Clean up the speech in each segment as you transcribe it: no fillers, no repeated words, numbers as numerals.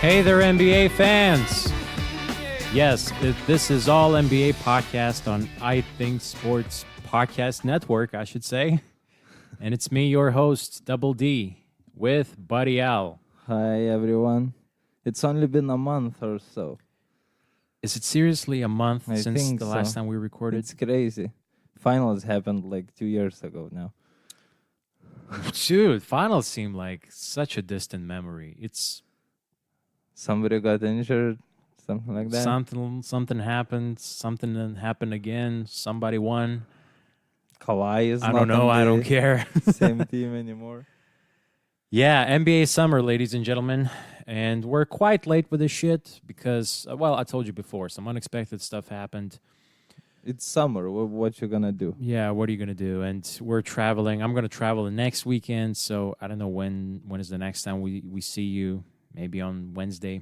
Hey there, NBA fans. Yes, this is All NBA Podcast on I Think Sports Podcast Network, I should say. And it's me, your host, Double D, with Buddy Al. Hi everyone. It's only been a month or so. Is it seriously a month I since think the last so. time we recorded? It's crazy. Finals happened like 2 years ago now. Dude, finals seem like such a distant memory. It's Somebody got injured, something like that. something happened, something then happened again, somebody won. Kawhi is I not don't know, on I the don't care. same team anymore. Yeah, NBA summer, ladies and gentlemen. And we're quite late with this shit because, well, I told you before, some unexpected stuff happened. It's summer. What you gonna do? Yeah, what are you going to do? And we're traveling. I'm going to travel the next weekend, so I don't know when is the next time we see you. Maybe on Wednesday.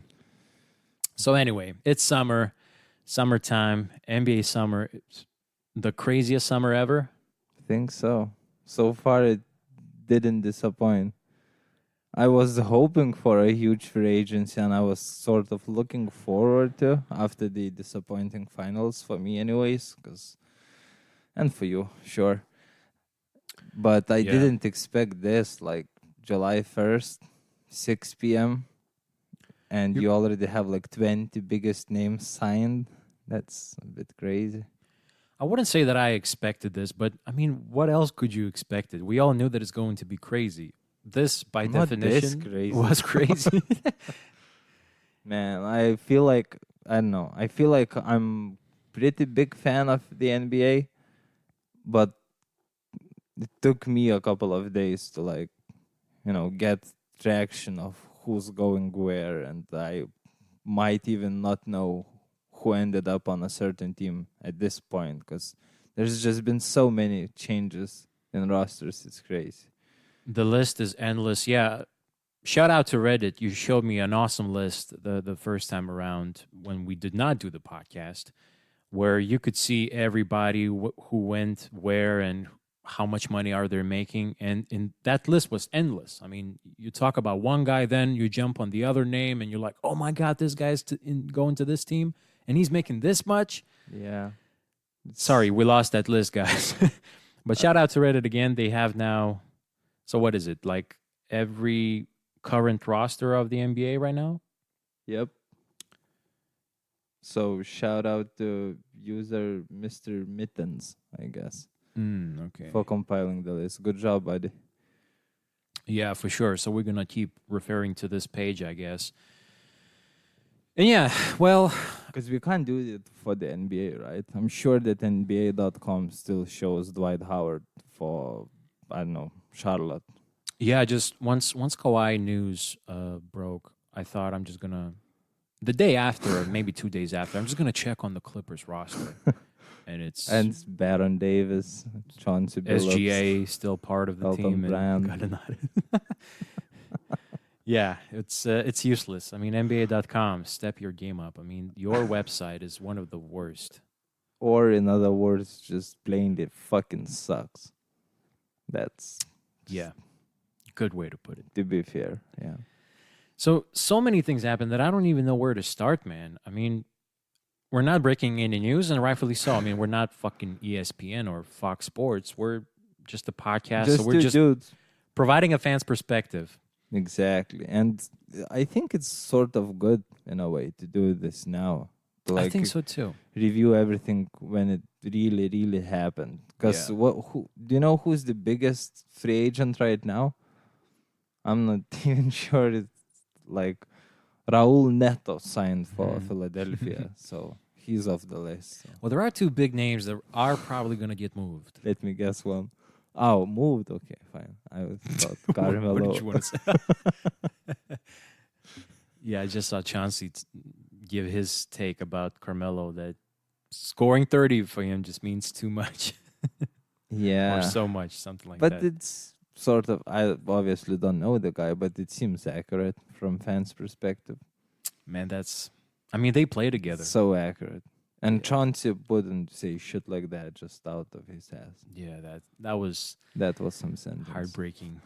So anyway, it's summertime, NBA summer. It's the craziest summer ever. Think so. So far it didn't disappoint. I was hoping for a huge free agency and I was sort of looking forward to after the disappointing finals for me anyways, and for you, sure. But I Yeah. didn't expect this, like July 1st, 6 p.m. And you already have like 20 biggest names signed. That's a bit crazy. I wouldn't say that I expected this, but I mean, what else could you expect? It? We all knew that it's going to be crazy. This, by Not definition, this crazy. was crazy. Man, I feel like, I don't know, I feel like I'm pretty big fan of the NBA, but it took me a couple of days to like, get traction of who's going where, and I might even not know who ended up on a certain team at this point because there's just been so many changes in rosters. It's crazy. The list is endless. Yeah. Shout out to Reddit. You showed me an awesome list the first time around when we did not do the podcast, where you could see everybody who went where and how much money are they making. And that list was endless. I mean, you talk about one guy, then you jump on the other name and you're like, oh my God, this guy's going to this team and he's making this much. Yeah. Sorry, we lost that list, guys. But shout out to Reddit again. They have now, so what is it? Like every current roster of the NBA right now? Yep. So shout out to user Mr. Mittens, I guess, Okay. for compiling the list. Good job, buddy. Yeah, for sure. So we're going to keep referring to this page, I guess. And yeah, well, Because we can't do it for the NBA, right? I'm sure that NBA.com still shows Dwight Howard for, I don't know, Charlotte. yeah, just once Kawhi news broke, I thought I'm just going to, the day after, or maybe 2 days after, I'm just going to check on the Clippers roster. And it's And Baron Davis, Chauncey Billups. SGA still part of the Elton team. Brand. And yeah, it's useless. I mean, NBA.com, step your game up. I mean, your website is one of the worst. Or in other words, just plainly fucking sucks. That's, Yeah, good way to put it. to be fair, yeah. So many things happen that I don't even know where to start, man. I mean, we're not breaking any news, and rightfully so. I mean, we're not fucking ESPN or Fox Sports. We're just a podcast, Just so we're two just dudes. providing a fan's perspective. Exactly. And I think it's sort of good in a way to do this now. To I like think so too. review everything when it really, really happened. Because Yeah. do you know who's the biggest free agent right now? I'm not even sure. It's like Raul Neto signed for Philadelphia. So he's off the list. So Well, there are two big names that are probably going to get moved. let me guess one. Oh, moved. Okay, fine. I thought Carmelo. What did you want to say? Yeah, I just saw Chauncey give his take about Carmelo that scoring 30 for him just means too much Yeah. or so much, something like But that. it's sort of, I obviously don't know the guy, but it seems accurate from fans' perspective. Man, I mean, they play together. So accurate. And Yeah. Chauncey wouldn't say shit like that just out of his ass. Yeah, that was That was some sentence. heartbreaking.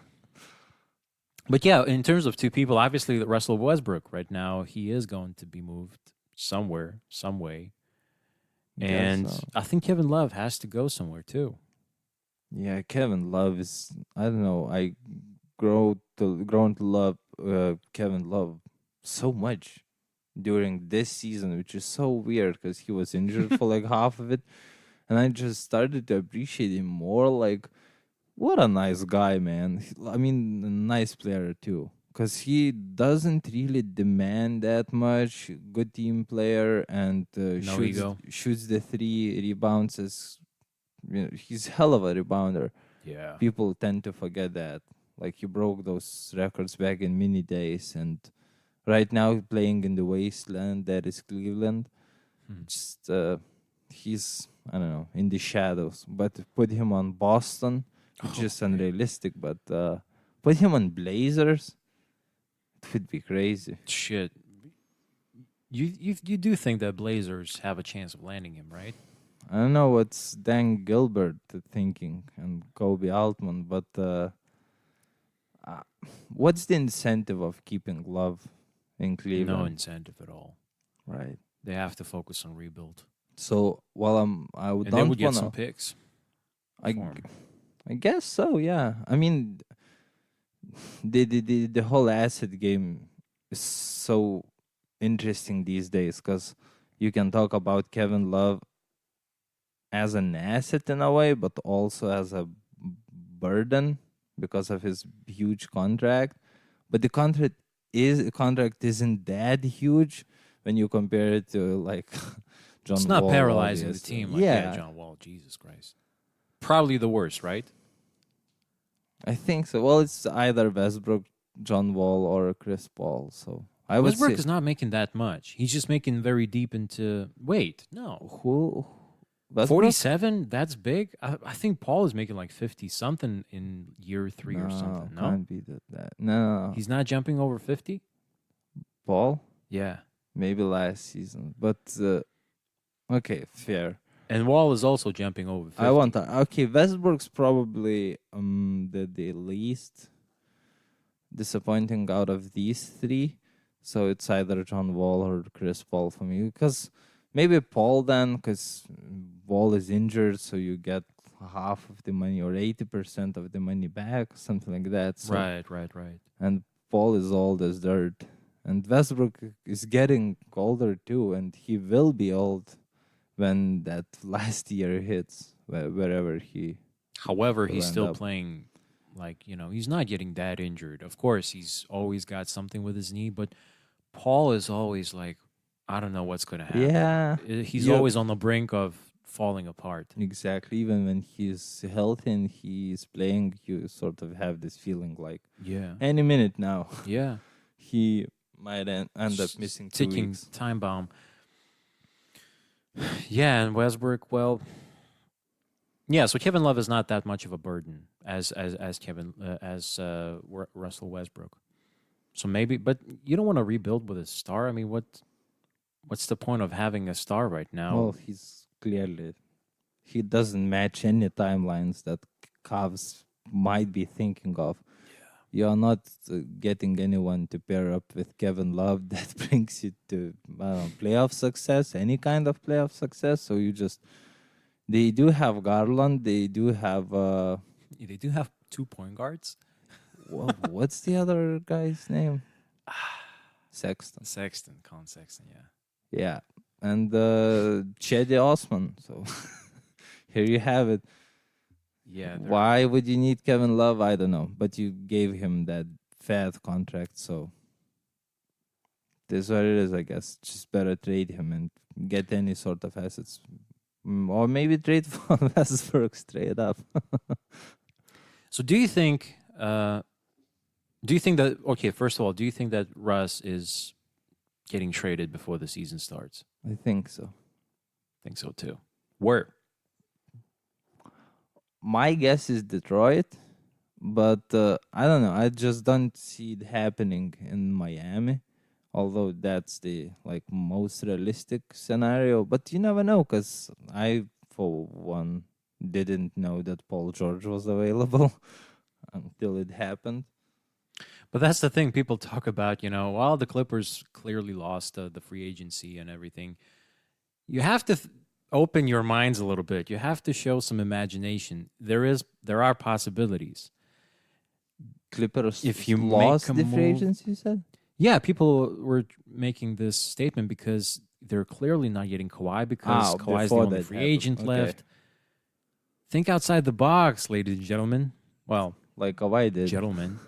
But yeah, in terms of two people, obviously Russell Westbrook right now he is going to be moved somewhere, some way, Guess and so. I think Kevin Love has to go somewhere too. Yeah, Kevin Love is. I don't know. I grown to love Kevin Love so much during this season, which is so weird because he was injured for like half of it, and I just started to appreciate him more. Like, what a nice guy, man. I mean, a nice player too, because he doesn't really demand that much. Good team player and No ego. shoots the three, rebounds as he's hell of a rebounder. Yeah. People tend to forget that. Like he broke those records back in mini days, and right now playing in the wasteland that is Cleveland. Hmm. Just he's I don't know in the shadows. But put him on Boston, which Oh is man, unrealistic. But put him on Blazers, it would be crazy. shit. You do think that Blazers have a chance of landing him, right? I don't know what's Dan Gilbert thinking and Kobe Altman, but uh, what's the incentive of keeping Love in No Cleveland? incentive at all. Right. They have to focus on rebuild, So while and they would don't get some wanna. picks I, for g- him. I guess so. Yeah. I mean, the whole asset game is so interesting these days because you can talk about Kevin Love as an asset in a way, but also as a burden because of his huge contract. But the contract isn't that huge when you compare it to like It's John not Wall, paralyzing the obviously. team like Yeah, John Wall. Jesus Christ, probably the worst, right? I think so. Well, it's either Westbrook, John Wall, or Chris Paul. So I would Westbrook say is not making that much. He's just making very deep into. Wait, no, who Westbrook? 47. That's big. I think Paul is making like 50 something in year three or No, something. No, can't be that. No, he's not jumping over 50. Paul. Yeah, Maybe last season, but okay, fair. and Wall is also jumping over I want 50. that. Okay, Westbrook's probably the least disappointing out of these three. So it's either John Wall or Chris Paul for me. Because maybe Paul then, because Wall is injured, so you get half of the money or 80% of the money back, something like that. So Right, right, right. and Paul is old as dirt. And Westbrook is getting older too, and he will be old when that last year hits, wherever he However, will he's end still up. playing like, he's not getting that injured. Of course, he's always got something with his knee, but Paul is always like, I don't know what's going to happen. Yeah, He's you always on the brink of falling apart. exactly. Even when he's healthy and he's playing, you sort of have this feeling like Yeah. any minute now Yeah. he might end up missing two Ticking weeks. time bomb. Yeah, and Westbrook, well, yeah, so Kevin Love is not that much of a burden as Kevin Russell Westbrook. So maybe, but you don't want to rebuild with a star. I mean, what's the point of having a star right Well, now? he doesn't match any timelines that Cavs might be thinking of. You're not getting anyone to pair up with Kevin Love that brings you to playoff success, any kind of playoff success. So they do have Garland. They do have They do have 2 point guards. what's the other guy's name? Sexton. Sexton, Colin Sexton, yeah. Yeah, and Cedi Osman. So here you have it. Yeah, Why would you need Kevin Love? I don't know, but you gave him that fat contract, so this is what it is, I guess. Just better trade him and get any sort of assets. Or maybe trade for Westbrook straight up. So do you think that okay, first of all, do you think that Russ is getting traded before the season starts? I think so. Think so too. Where? My guess is Detroit, but I don't know. I just don't see it happening in Miami. Although that's the like most realistic scenario, but you never know because I, for one, didn't know that Paul George was available until it happened. But that's the thing people talk about, while the Clippers clearly lost the free agency and everything, you have to open your minds a little bit. You have to show some imagination. There are possibilities. Clippers If you make a lost the free move, agents, you said? yeah, people were making this statement because they're clearly not getting Kawhi because Kawhi is the Before only that free happened. agent Okay. left. Think outside the box, ladies and gentlemen. Well, Like Kawhi did. gentlemen.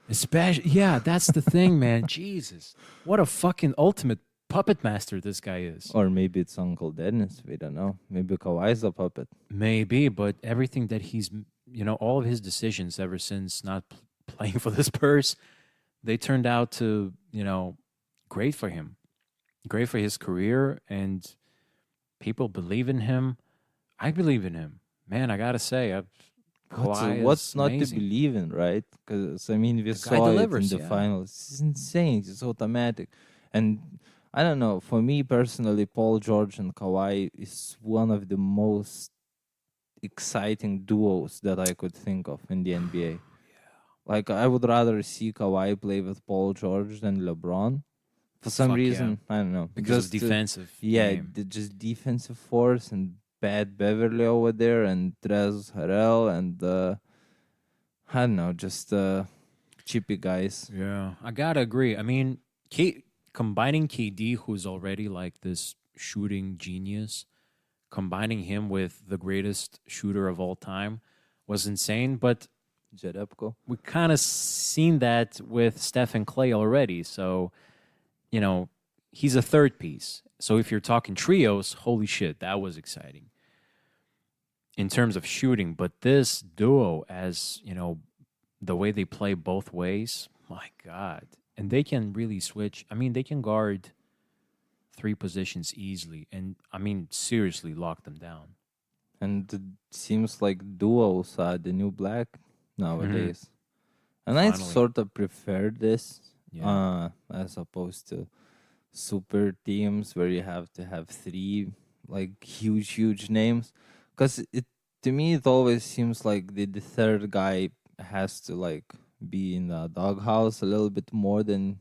Especially, yeah, that's the thing, man. Jesus. What a fucking ultimate puppet master this guy is. Or maybe it's Uncle Dennis. We don't know. Maybe Kawhi's a puppet. Maybe, but everything that he's, all of his decisions ever since not playing for the Spurs, they turned out to, great for him, great for his career, and people believe in him. I believe in him. Man, I got to say, Kawhi What's is not amazing. to believe in, right? Because, I mean, we guy saw delivers, it in the yeah. finals. It's insane. It's automatic. And I don't know. For me personally, Paul George and Kawhi is one of the most exciting duos that I could think of in the NBA. Like, I would rather see Kawhi play with Paul George than LeBron. For some Fuck yeah. reason, I don't know. Because Just of defensive yeah, game. just defensive force and Pat Beverly over there and Trez Harrell and I don't know, just chippy guys. Yeah, I gotta agree. I mean, combining KD, who's already like this shooting genius, combining him with the greatest shooter of all time was insane. But Jerebko. we kind of seen that with Steph and Clay already. So, he's a third piece. So if you're talking trios, holy shit, that was exciting in terms of shooting. But this duo, as the way they play both ways, my God. And they can really switch. I mean, they can guard three positions easily. And I mean, seriously lock them down. And it seems like duos are the new black nowadays. And I Finally. sort of prefer this Yeah. as opposed to super teams where you have to have three like huge names. Because it to me it always seems like the third guy has to like be in the doghouse a little bit more than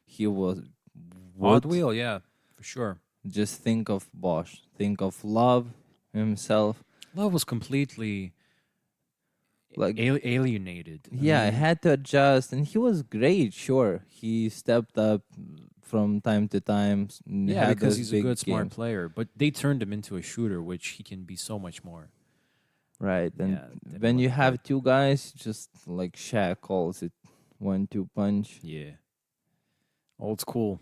he was would. Odd wheel, yeah, for sure. Just think of Bosch, think of Love himself. Love was completely Like alienated. yeah, I mean, had to adjust, and he was great. Sure, he stepped up from time to time. yeah, had because those he's a big good, smart games. player. But they turned him into a shooter, which he can be so much more. Right, and Yeah, didn't when you look have good. two guys, just like Shaq calls it, 1-2 punch. Yeah. Old school.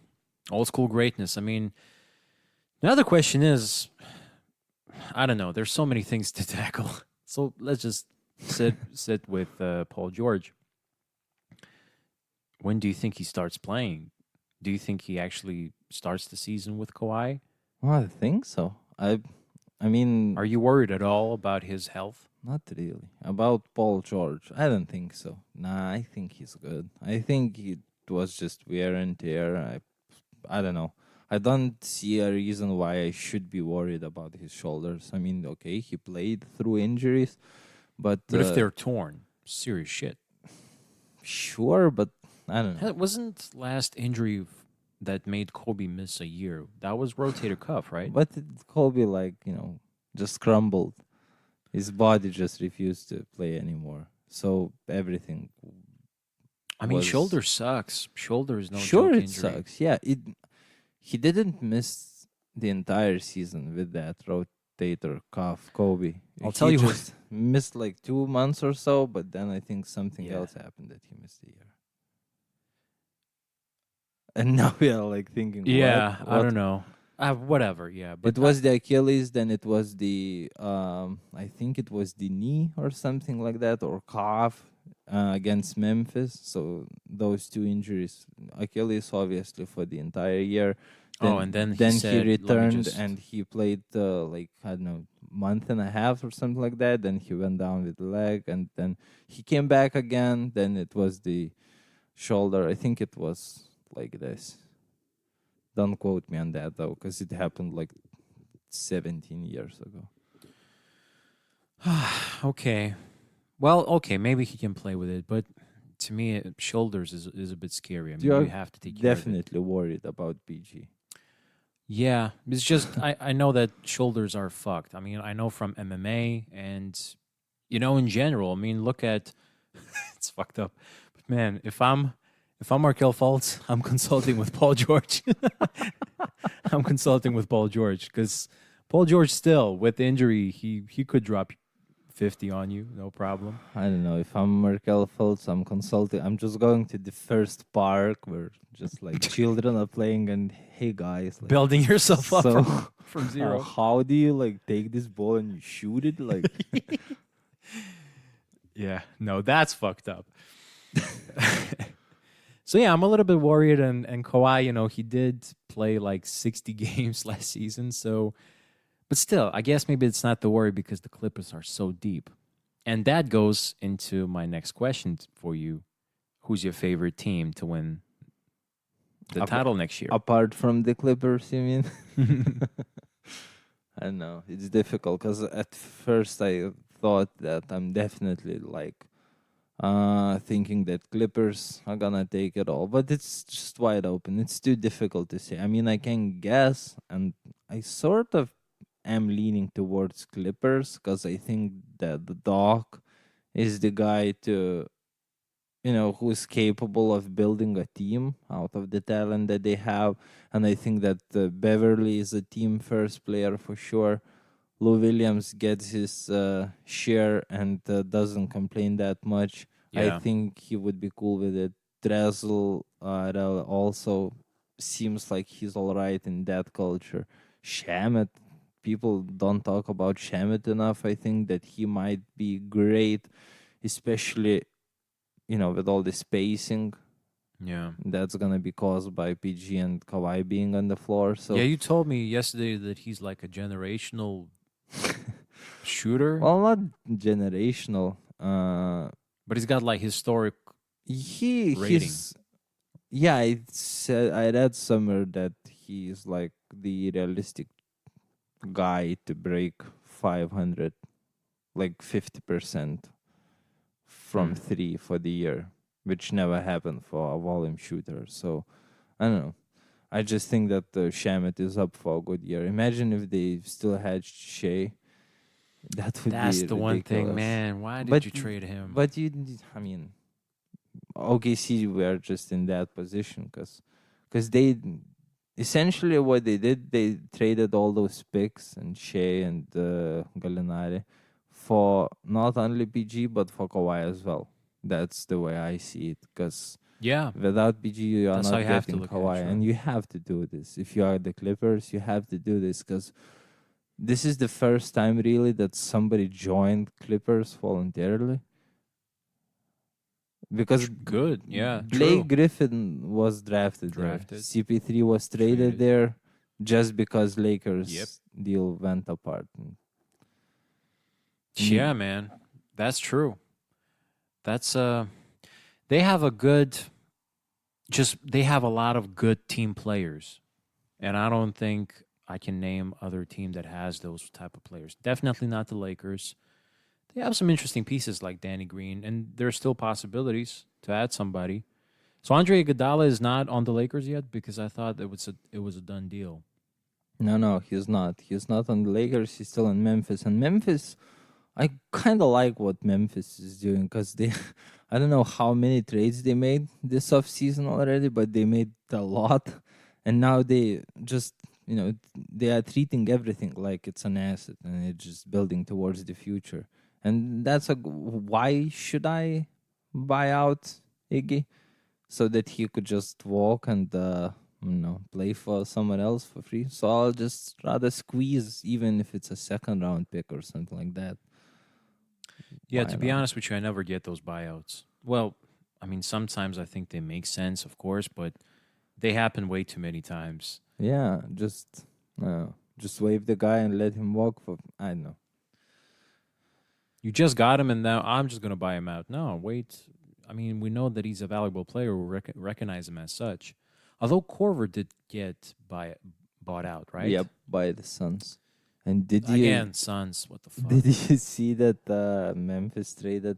Old school greatness. I mean, the other question is, I don't know. There's so many things to tackle. So let's just sit with Paul George. When do you think he starts playing? Do you think he actually starts the season with Kawhi? Well, I think so. I mean, Are you worried at all about his health? not really about Paul George. I don't think so. Nah, I think he's good. I think it was just wear and tear. I don't know. I don't see a reason why I should be worried about his shoulders. I mean, okay, he played through injuries, but But if they're torn, serious shit. sure, but I don't know. Wasn't last injury that made Kobe miss a year? That was rotator cuff, right? But Kobe, like, just crumbled. His body just refused to play anymore. So everything. I mean, was- shoulder sucks. Shoulder is no sure, joke it injury. sucks. Yeah, he didn't miss the entire season with that rotator cuff, Kobe. I'll tell you what- just missed like 2 months or so, but then I think something Yeah. else happened that he missed a year. And now we are like thinking, Yeah, what? I don't know. Whatever, yeah. But It was the Achilles, then it was the I think it was the knee or something like that, or calf against Memphis. So those two injuries, Achilles obviously for the entire year. And then he then said, "Let me returned just-" and he played like I don't know month and a half or something like that. Then he went down with the leg, and then he came back again. Then it was the shoulder. I think it was like this. Don't quote me on that though, because it happened like 17 years ago. Okay. Well, okay, maybe he can play with it, but To me, shoulders is a bit scary. I mean, you You're have to take care of it. definitely worried about PG. Yeah, it's just I know that shoulders are fucked. I mean, I know from MMA and in general. I mean, look at it's fucked up. But man, if I'm Markel Fultz, I'm consulting with Paul George. I'm consulting with Paul George because Paul George still with injury he could drop 50 on you, no problem. I don't know if I'm Merkel Fultz, I'm consulting. I'm just going to the first park where just like children are playing, and hey guys, like, Building yourself up so from zero. how do you like take this ball and you shoot it? Like, Yeah, no, that's fucked up. So yeah, I'm a little bit worried, and Kawhi, he did play like 60 games last season, so but still, I guess maybe it's not the worry because the Clippers are so deep. And that goes into my next question for you. Who's your favorite team to win the ap- title next year? apart from the Clippers, you mean? I don't know. It's difficult because at first I thought that I'm definitely like thinking that Clippers are gonna take it all, but it's just wide open. It's too difficult to say. I mean, I can guess, and I sort of am leaning towards Clippers because I think that the Doc is the guy to who is capable of building a team out of the talent that they have, and I think that Beverly is a team first player for sure. Lou Williams gets his share and doesn't complain that much. I Yeah. think he would be cool with it. Dressel also seems like he's all right in that culture. Shamet, people don't talk about Shamet enough. I think that he might be great, especially with all the spacing Yeah. that's gonna be caused by PG and Kawhi being on the floor. Yeah, So, you told me yesterday that he's like a generational shooter, well, not generational. but he's got like historic rating. He's yeah. I read somewhere that he's like the realistic guy to break 500, like 50% from Hmm. three for the year, which never happened for a volume shooter. So I don't know. I just think that Shamet is up for a good year. Imagine if they still had Shea. That would That's be the one thing, ridiculous. man. Why did But you trade him? but I mean, OKC were just in that position because they essentially what they did, they traded all those picks and Shea and Gallinari for not only PG but for Kawhi as well. That's the way I see it because Yeah, without PG, you are that's how not you have to getting look at it. Kawhi, Sure. and you have to do this. If you are the Clippers, you have to do this because this is the first time really that somebody joined Clippers voluntarily. Because Good. Yeah. Blake True. Griffin was drafted there, Drafted. CP3 was traded Traded. there just because Yep. Lakers deal went apart. Yeah, And man. That's true. That's they have a good they have a lot of good team players. And I don't think I can name other team that has those type of players. Definitely not the Lakers. They have some interesting pieces like Danny Green, and there's still possibilities to add somebody. So Andre Iguodala is not on the Lakers yet because I thought it was a done deal. no, he's not. He's not on the Lakers. He's still in Memphis. And Memphis, I kind of like what Memphis is doing because they, I don't know how many trades they made this off season already, but they made a lot, and now they just they are treating everything like it's an asset and it's just building towards the future. And that's why should I buy out Iggy so that he could just walk and play for someone else for free? So I'll just rather squeeze even if it's a second round pick or something like that. Yeah, Why to be not? honest with you, I never get those buyouts. Well, I mean, sometimes I think they make sense, of course, but they happen way too many times. Yeah, just wave the guy and let him walk for I don't know. You just got him, and now I'm just going to buy him out. No, wait. I mean, we know that he's a valuable player. We recognize him as such. Although Corver did get bought out, right? Yep, by the Suns. And did you Again, Suns. What the fuck? did you see that Memphis traded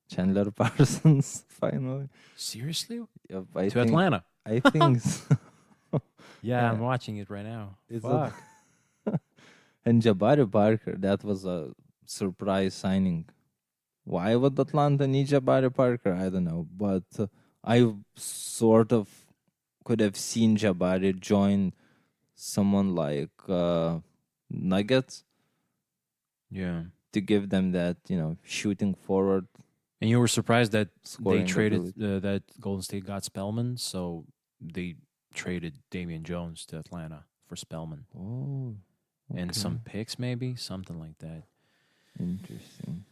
Chandler Parsons finally. Seriously? Yep, To Atlanta? I think so. Yeah, I'm Yeah, watching it right now. it's Fuck. and Jabari Parker. That was a surprise signing. Why would Atlanta need Jabari Parker? I don't know, but I sort of could have seen Jabari join someone like Nuggets Yeah. to give them that shooting forward And you were surprised that they scoring traded ability. that Golden State got Spellman, so they traded Damian Jones to Atlanta for Spellman Oh, and okay, some picks, maybe something like that. interesting.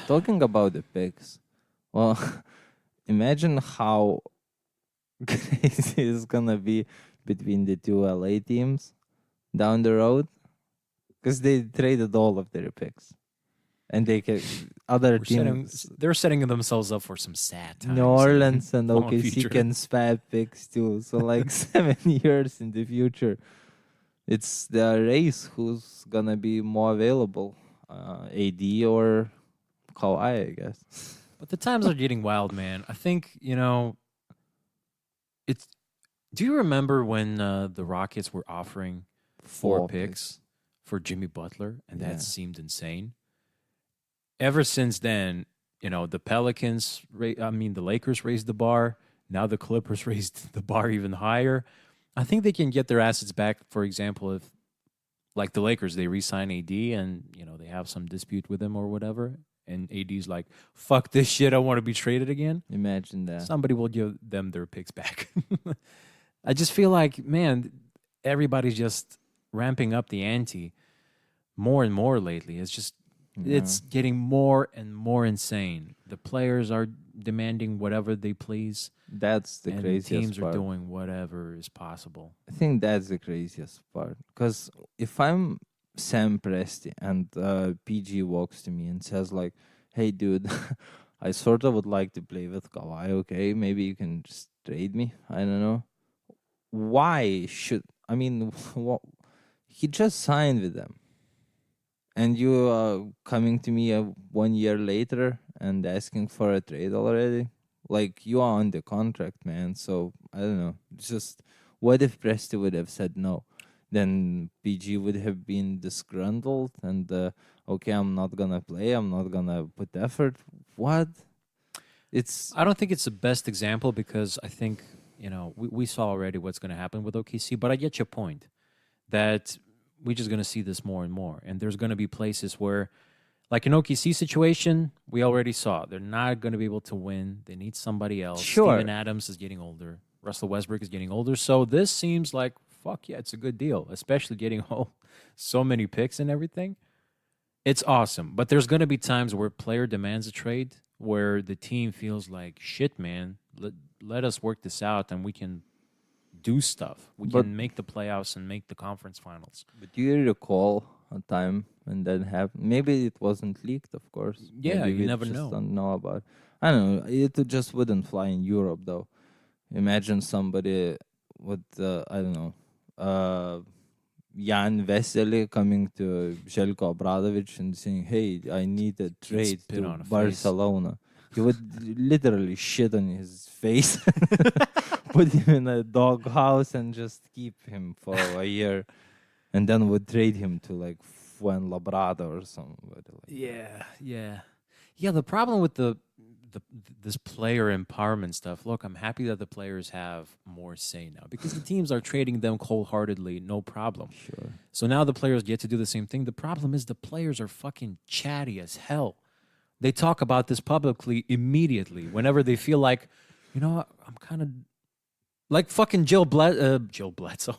Talking about the picks, well, imagine how crazy it's gonna be between the two LA teams down the road because they traded all of their picks, and they can other teams, They're setting themselves up for some sad New times in Orleans and the long OKC future. can swap picks too. So like 7 years in the future, it's the race who's gonna be more available, AD or Kawhi, I guess. But the times are getting wild, man. I think it's. Do you remember when the Rockets were offering four 4 picks. picks for Jimmy Butler, and that Yeah, seemed insane? Ever since then, the Pelicans, the Lakers raised the bar. Now the Clippers raised the bar even higher. I think they can get their assets back. For example, if like the Lakers, they re-sign AD and they have some dispute with him or whatever, and AD's like, "Fuck this shit, I want to be traded again." imagine that. Somebody will give them their picks back. I just feel like, man, everybody's just ramping up the ante more and more lately. Yeah. It's getting more and more insane. The players are demanding whatever they please, That's the and the craziest teams are part. doing whatever is possible. I think that's the craziest part. Because if I'm Sam Presti and PG walks to me and says like, "Hey, dude, I sort of would like to play with Kawhi. Okay, maybe you can just trade me. I don't know. Why should I mean? What he just signed with them, and you are coming to me 1 year later and asking for a trade already. Like you are on the contract, man. So I don't know. It's just what if Presti would have said no? Then PG would have been disgruntled and okay, I'm not gonna play. I'm not gonna put effort. What? It's I don't think it's the best example because I think, we saw already what's going to happen with OKC, but I get your point that we're just going to see this more and more. And there's going to be places where, like an OKC situation, we already saw they're not going to be able to win. They need somebody else. sure, Steven Adams is getting older. Russell Westbrook is getting older. So this seems like, fuck yeah, it's a good deal, especially getting home so many picks and everything. It's awesome. But there's going to be times where player demands a trade where the team feels like, shit, man, let us work this out and we can do stuff. We but can make the playoffs and make the conference finals. do you recall a time when that happened? Maybe it wasn't leaked, of course. Yeah, Maybe you we never just know. don't know about. I don't know. It just wouldn't fly in Europe, though. Imagine somebody with I don't know, Jan Vesely coming to Željko Obradović and saying, "Hey, I need a He'd trade spit to on a face. Barcelona." He would literally shit on his face, put him in a dog house, and just keep him for a year, and then would trade him to like Fuenlabrada or somebody like that. Yeah, yeah. Yeah, the problem with the this player empowerment stuff. Look, I'm happy that the players have more say now because the teams are trading them cold-heartedly, no problem. Sure. So now the players get to do the same thing. The problem is the players are fucking chatty as hell. They talk about this publicly immediately whenever they feel like, I'm kind of like fucking Jill Bledsoe.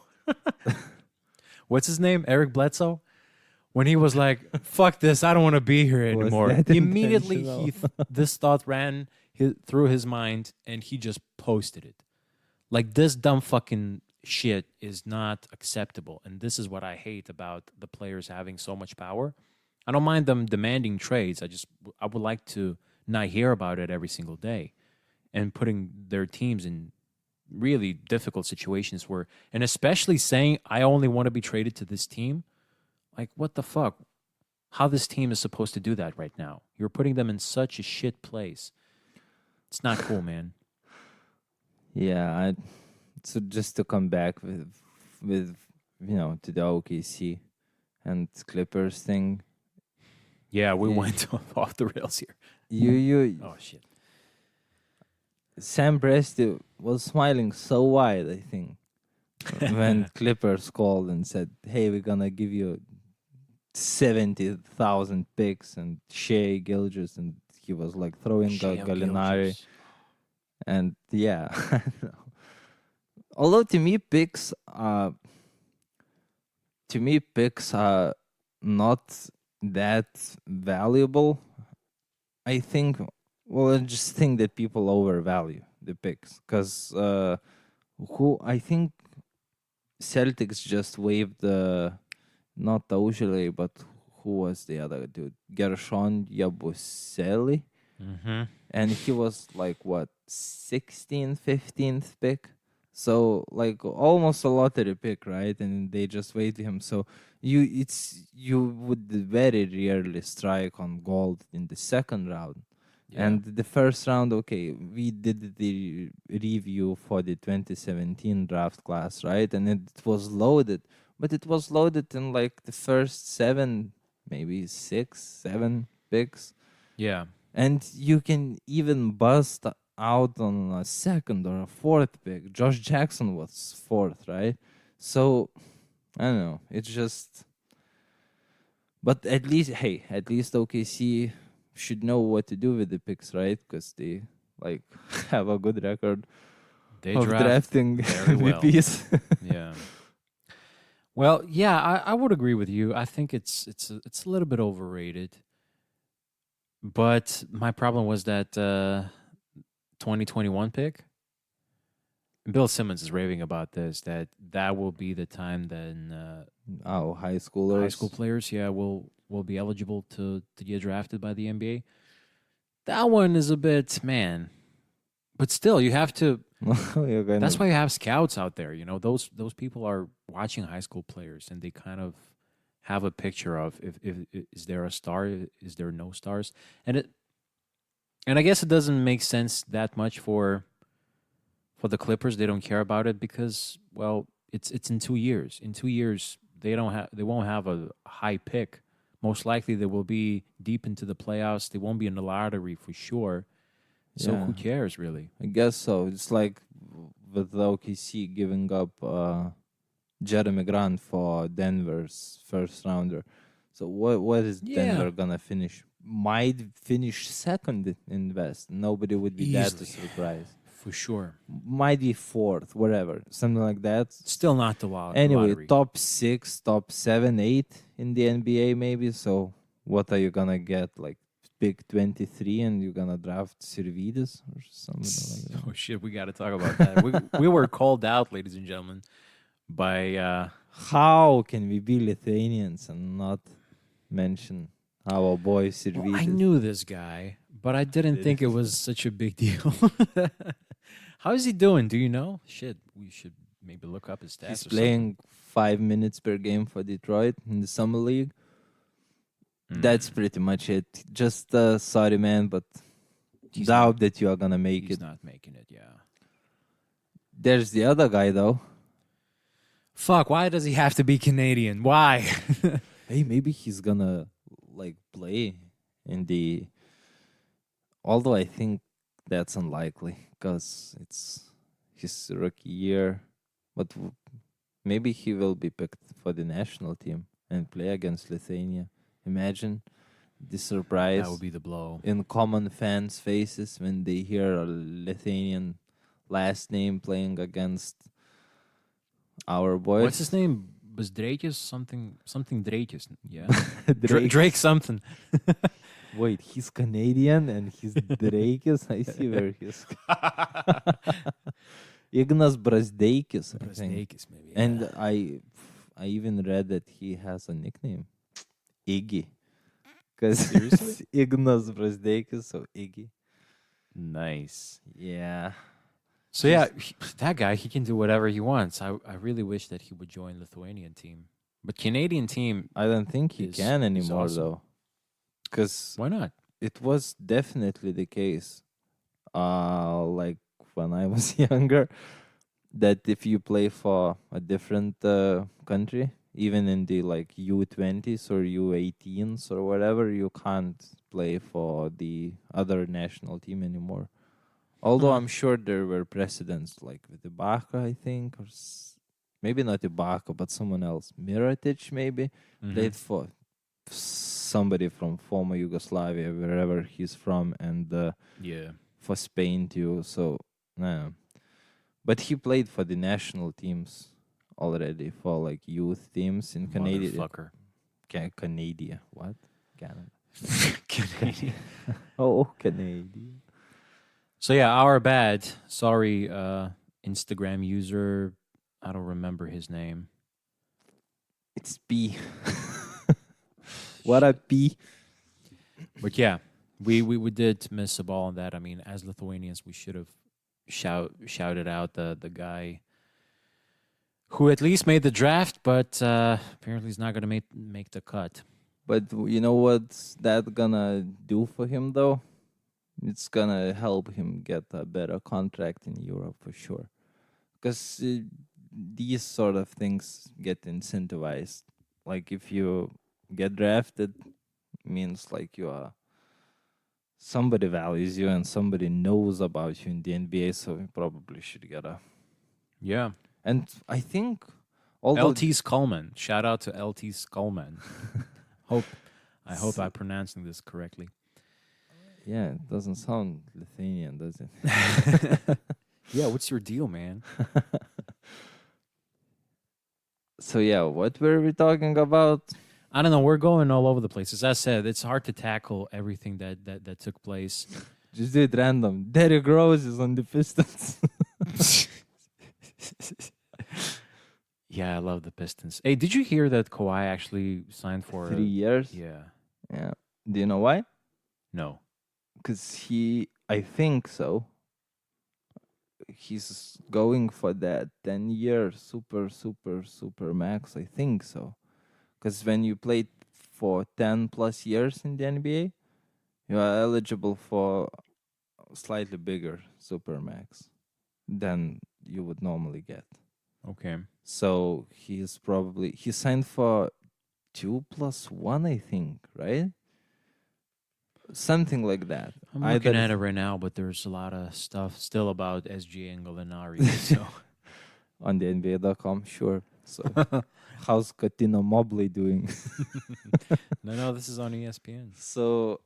What's his name? Eric Bledsoe. When he was like, "Fuck this, I don't want to be here Was anymore." that Immediately, intentional? this thought ran through his mind, and he just posted it. Like this dumb fucking shit is not acceptable, and this is what I hate about the players having so much power. I don't mind them demanding trades. I would like to not hear about it every single day, and putting their teams in really difficult situations where, and especially saying, "I only want to be traded to this team." Like, what the fuck? how this team is supposed to do that right now. You're putting them in such a shit place. It's not cool, man. Yeah, so just to come back with to the OKC and Clippers thing, Yeah, we you went off the rails here. you Oh shit. Sam Presti was smiling so wide, I think, when Clippers called and said, "Hey, we're gonna give you 70,000 picks and Shea Gilgis," and he was like throwing Shea Gallinari, Gilgeous. and yeah. Although to me picks are not that valuable. I think, well, I just think that people overvalue the picks because who I think Celtics just waived the not Aujalay, but who was the other dude? Gershon Yabusele, Mm-hmm. and he was like what 16th, 15th pick. So like almost a lottery pick, right? And they just waived him. So you would very rarely strike on gold in the second round. Yeah. And the first round, okay, we did the review for the 2017 draft class, right? And it was loaded, but it was loaded in like the first seven, maybe six, seven picks. Yeah. And you can even bust out on a second or a fourth pick. Josh Jackson was fourth, right? So I don't know. It's just, but at least OKC should know what to do with the picks, right? Because they like have a good record They of draft drafting very well. VPs. Yeah. Well, yeah, I would agree with you. I think it's a little bit overrated. But my problem was that 2021 pick. Bill Simmons is raving about this. That will be the time then Oh, high schoolers. high school players, yeah, will be eligible to get drafted by the NBA. That one is a bit, man. But still, you have to. You're kind That's of- why you have scouts out there. You know, those people are watching high school players, and they kind of have a picture of if is there a star, is there no stars, and I guess it doesn't make sense that much for the Clippers. They don't care about it because, well, it's in 2 years. In 2 years, they won't have a high pick. Most likely, they will be deep into the playoffs. They won't be in the lottery for sure. So Yeah. who cares really? I guess so. It's like with the OKC giving up Jeremy Grant for Denver's first rounder. So what is Yeah. Denver gonna finish? Might finish second in West. Nobody would be that Easily. surprised. For sure. Might be fourth, whatever, something like that. Still not the Anyway, lottery. top 6, top 7, 8 in the NBA maybe. So what are you gonna get? Like pick 23 and you're gonna draft Sirvidis or something like that. Oh shit, we got to talk about that. We were called out, ladies and gentlemen, by How can we be Lithuanians and not mention our boy Sirvidis? well, I knew this guy, but I didn't think it was such a big deal. How is he doing? Do you know? Shit, we should maybe look up his stats. He's or playing 5 minutes per game for Detroit in the summer league. something. That's pretty much it. Just sorry, man, but He's doubt that you are gonna make He's it. not making it. Yeah. There's the other guy though. Fuck. Why does he have to be Canadian? Why? Hey, maybe he's gonna like play in the. Although I think that's unlikely because it's his rookie year, but maybe he will be picked for the national team and play against Lithuania. Imagine the surprise That would be the blow. in common fans' faces when they hear a Lithuanian last name playing against our boys. What's his name? Was Drakis something Drakis? Yeah. Drake. Drake something. Wait, he's Canadian and he's Drakis. I see where he's. Ignas Brazdeikis, I think. Drakis, maybe. And yeah. I even read that he has a nickname, Iggy. Because Seriously? Ignas Brazdeikis, so Iggy. Nice. Yeah. So yeah, that guy, he can do whatever he wants. I really wish that he would join Lithuanian team. But Canadian team, I don't think he is can anymore awesome. though, because Why not? it was definitely the case. Like when I was younger, that if you play for a different country, even in the like U20s or U18s or whatever, you can't play for the other national team anymore. Although Huh. I'm sure there were precedents, like with Ibaka, I think, or maybe not Ibaka, but someone else. Mirotic maybe Mm-hmm. played for somebody from former Yugoslavia, wherever he's from, and Yeah. for Spain too. So, yeah. But he played for the national teams already, for like youth teams in Canada. Motherfucker. Canada. What? Canada. Canadian. Oh, Canada. So yeah, our bad. Sorry, Instagram user. I don't remember his name. It's P. What a P. But yeah, we did miss a ball on that. I mean, as Lithuanians, we should have shouted out the guy who at least made the draft, but apparently he's not going to make the cut. But you know what's that gonna do for him though? It's gonna help him get a better contract in Europe for sure. Because these sort of things get incentivized. Like if you get drafted, means like you are somebody values you and somebody knows about you in the NBA, so you probably should get a. Yeah. And I think although LT Skullman. Shout out to LT Skullman. I hope I'm pronouncing this correctly. yeah, it doesn't sound Lithuanian, does it? Yeah, what's your deal, man? So yeah, what were we talking about? I don't know. We're going all over the place. As I said, it's hard to tackle everything that took place. Just do it random. Derrick Rose is on the Pistons. Yeah, I love the Pistons. Hey, did you hear that Kawhi actually signed for 3 years. Yeah. Yeah. Do you know why? No. Because I think so. He's going for that 10-year super max. I think so. Because when you played for 10 plus years in the NBA, you are eligible for slightly bigger super max than you would normally get. Okay. So he signed for 2+1, I think, right? Something like that. I'm looking at it right now, but there's a lot of stuff still about SGA and Gallinari. So on the NBA.com, sure. So how's Katino Mobley doing? no, this is on ESPN. So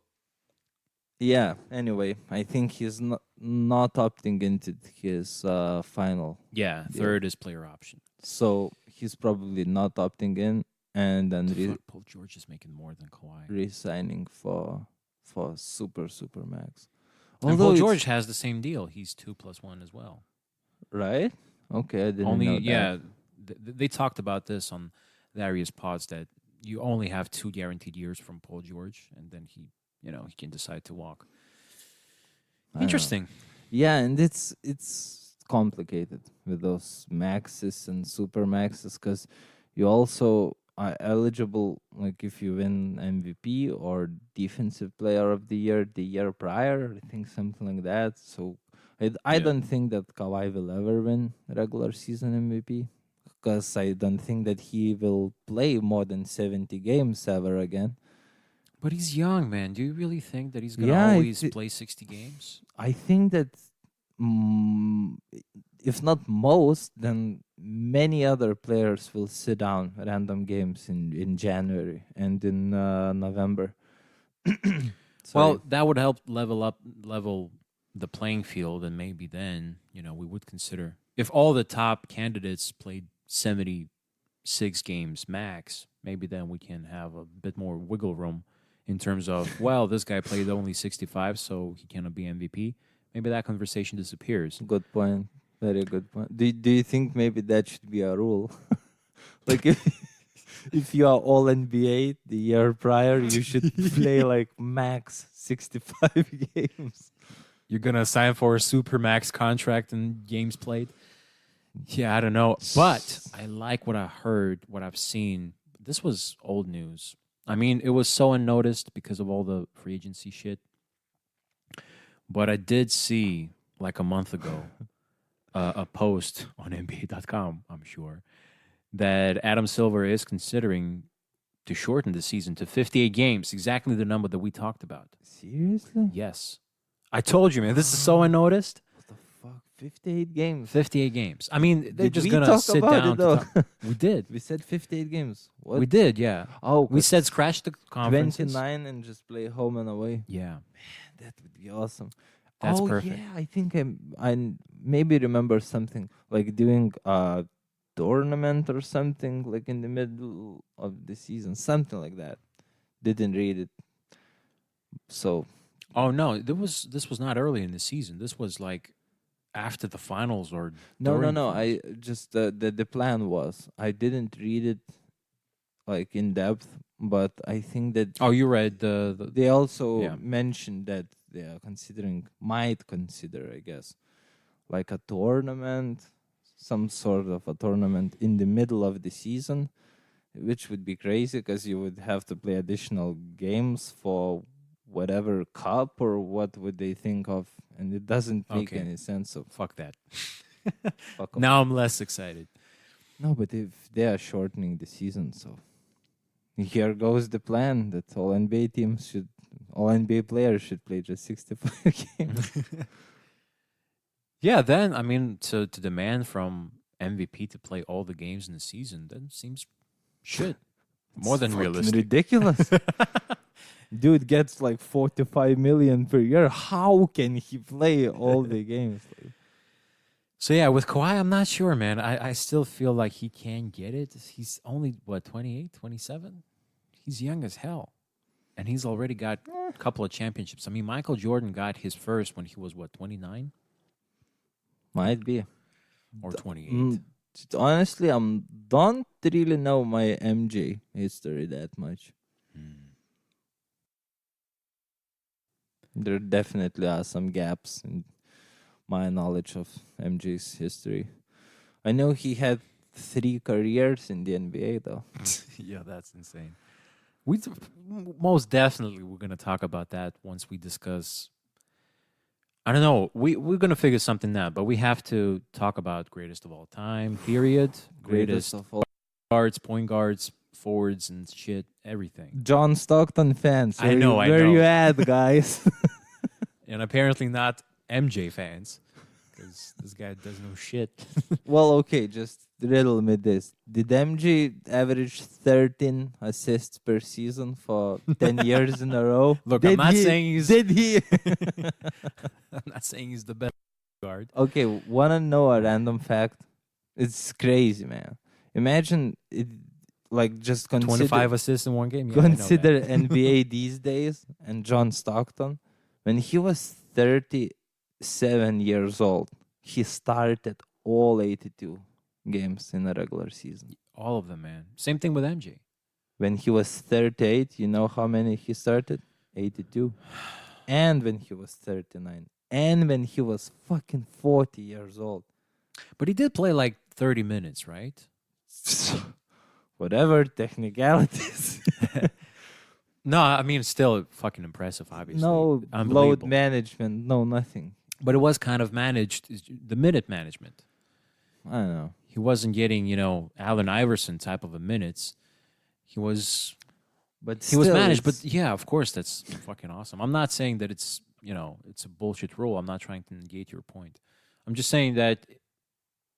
yeah. Anyway, I think he's not opting into his final. Yeah, third is player option. So he's probably not opting in, and then Paul George is making more than Kawhi. re-signing for super max. And Paul George has the same deal. He's 2+1 as well. Right? Okay, I didn't know that. Yeah, they talked about this on various pods that you only have 2 guaranteed years from Paul George, and then he can decide to walk. Interesting. Yeah, and it's complicated with those maxes and super maxes because you also are eligible, like if you win MVP or defensive player of the year prior, I think something like that. So I don't think that Kawhi will ever win regular season MVP because I don't think that he will play more than 70 games ever again. But he's young, man. Do you really think that he's going to always play 60 games? I think that if not most, then many other players will sit down random games in January and in November. Well, that would help level the playing field, and maybe then we would consider if all the top candidates played 76 games max. Maybe then we can have a bit more wiggle room in terms of this guy played only 65, so he cannot be MVP. Maybe that conversation disappears. Good point. Very good point. Do you think maybe that should be a rule? Like if you are all NBA the year prior, you should play like max 65 games. You're gonna sign for a super max contract and games played? Yeah, I don't know. But I like what I heard, what I've seen this was old news. I mean, it was so unnoticed because of all the free agency shit. But I did see like a month ago a post on NBA.com, I'm sure, that Adam Silver is considering to shorten the season to 58 games, exactly the number that we talked about. Seriously? Yes. I told you, man, this is so unnoticed. What the fuck? 58 games. 58 games. I mean, they're Did just we going to talk sit about down it to though? talk. We did. We said 58 games. What? We did, yeah. Oh, We said scratch the conferences. 29 and just play home and away. Yeah, That would be awesome. that's oh perfect. yeah, I think I maybe remember something like doing a tournament or something like in the middle of the season, something like that. Didn't read it, so Oh no, this was not early in the season. This was like after the finals or no, during the no. finals. I just the plan was I didn't read it like in depth, but I think that Oh, you read the they also yeah. mentioned that they are might consider, I guess, like a tournament, some sort of a tournament in the middle of the season, which would be crazy because you would have to play additional games for whatever cup or what would they think of, and it doesn't make Okay. any sense. So Fuck that. fuck 'em. Now I'm less excited. No, but if they are shortening the season, so here goes the plan that all NBA players should play just 65 games. Yeah, then I mean to demand from MVP to play all the games in the season, that seems shit. More It's than fucking realistic. ridiculous. Dude gets like 45 million per year. How can he play all the games? So yeah, with Kawhi, I'm not sure, man. I still feel like he can get it. He's only what 28, 27? He's young as hell. And he's already got a couple of championships. I mean, Michael Jordan got his first when he was what, 29 Might be. or 28? Honestly, I don't really know my MJ history that much. There definitely are some gaps in my knowledge of MJ's history. I know he had 3 careers in the NBA, though. Yeah, that's insane. Most definitely we're gonna talk about that once we discuss. I don't know. We're gonna figure something out, but we have to talk about greatest of all time. Period. Greatest of all. guards, point guards, forwards, and shit. Everything. John Stockton fans. I know. Where you at, guys? And apparently not MJ fans, because this guy does no shit. Well, okay, just riddle me this. Did MJ average 13 assists per season for 10 years in a row? Look, Did I'm not he? saying he's. Did he? I'm not saying he's the best guard. Okay, wanna know a random fact? It's crazy, man. Imagine it, like just 25 assists in one game. Yeah, I know that. consider NBA these days and John Stockton. When he was 37 years old, he started all 82 games in a regular season. All of them, man. Same thing with MJ. When he was 38, you know how many he started? 82. And when he was 39. And when he was fucking 40 years old. But he did play like 30 minutes, right? Whatever technicalities. No, I mean, it's still fucking impressive, obviously. No load Unbelievable. management, no nothing. But it was kind of managed, the minute management. I don't know. He wasn't getting, Allen Iverson type of a minutes. He was But he was still, managed, but it's- yeah, of course, that's fucking awesome. I'm not saying that it's a bullshit rule. I'm not trying to negate your point. I'm just saying that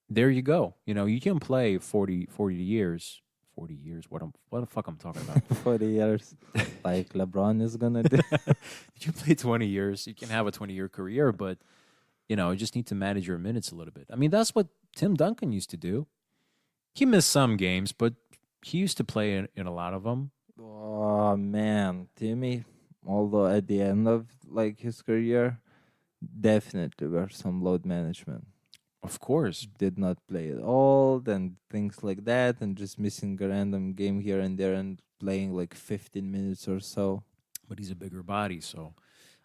there you go. You can play 40 years. 40 years. What the fuck I'm talking about? 40 years, like LeBron is gonna do. You play 20 years. You can have a 20-year career, but you just need to manage your minutes a little bit. I mean, that's what Tim Duncan used to do. He missed some games, but he used to play in a lot of them. Oh man, Timmy. Although at the end of like his career, definitely were some load management. Of course. Did not play at all, and things like that, and just missing a random game here and there, and playing like 15 minutes or so. But he's a bigger body, so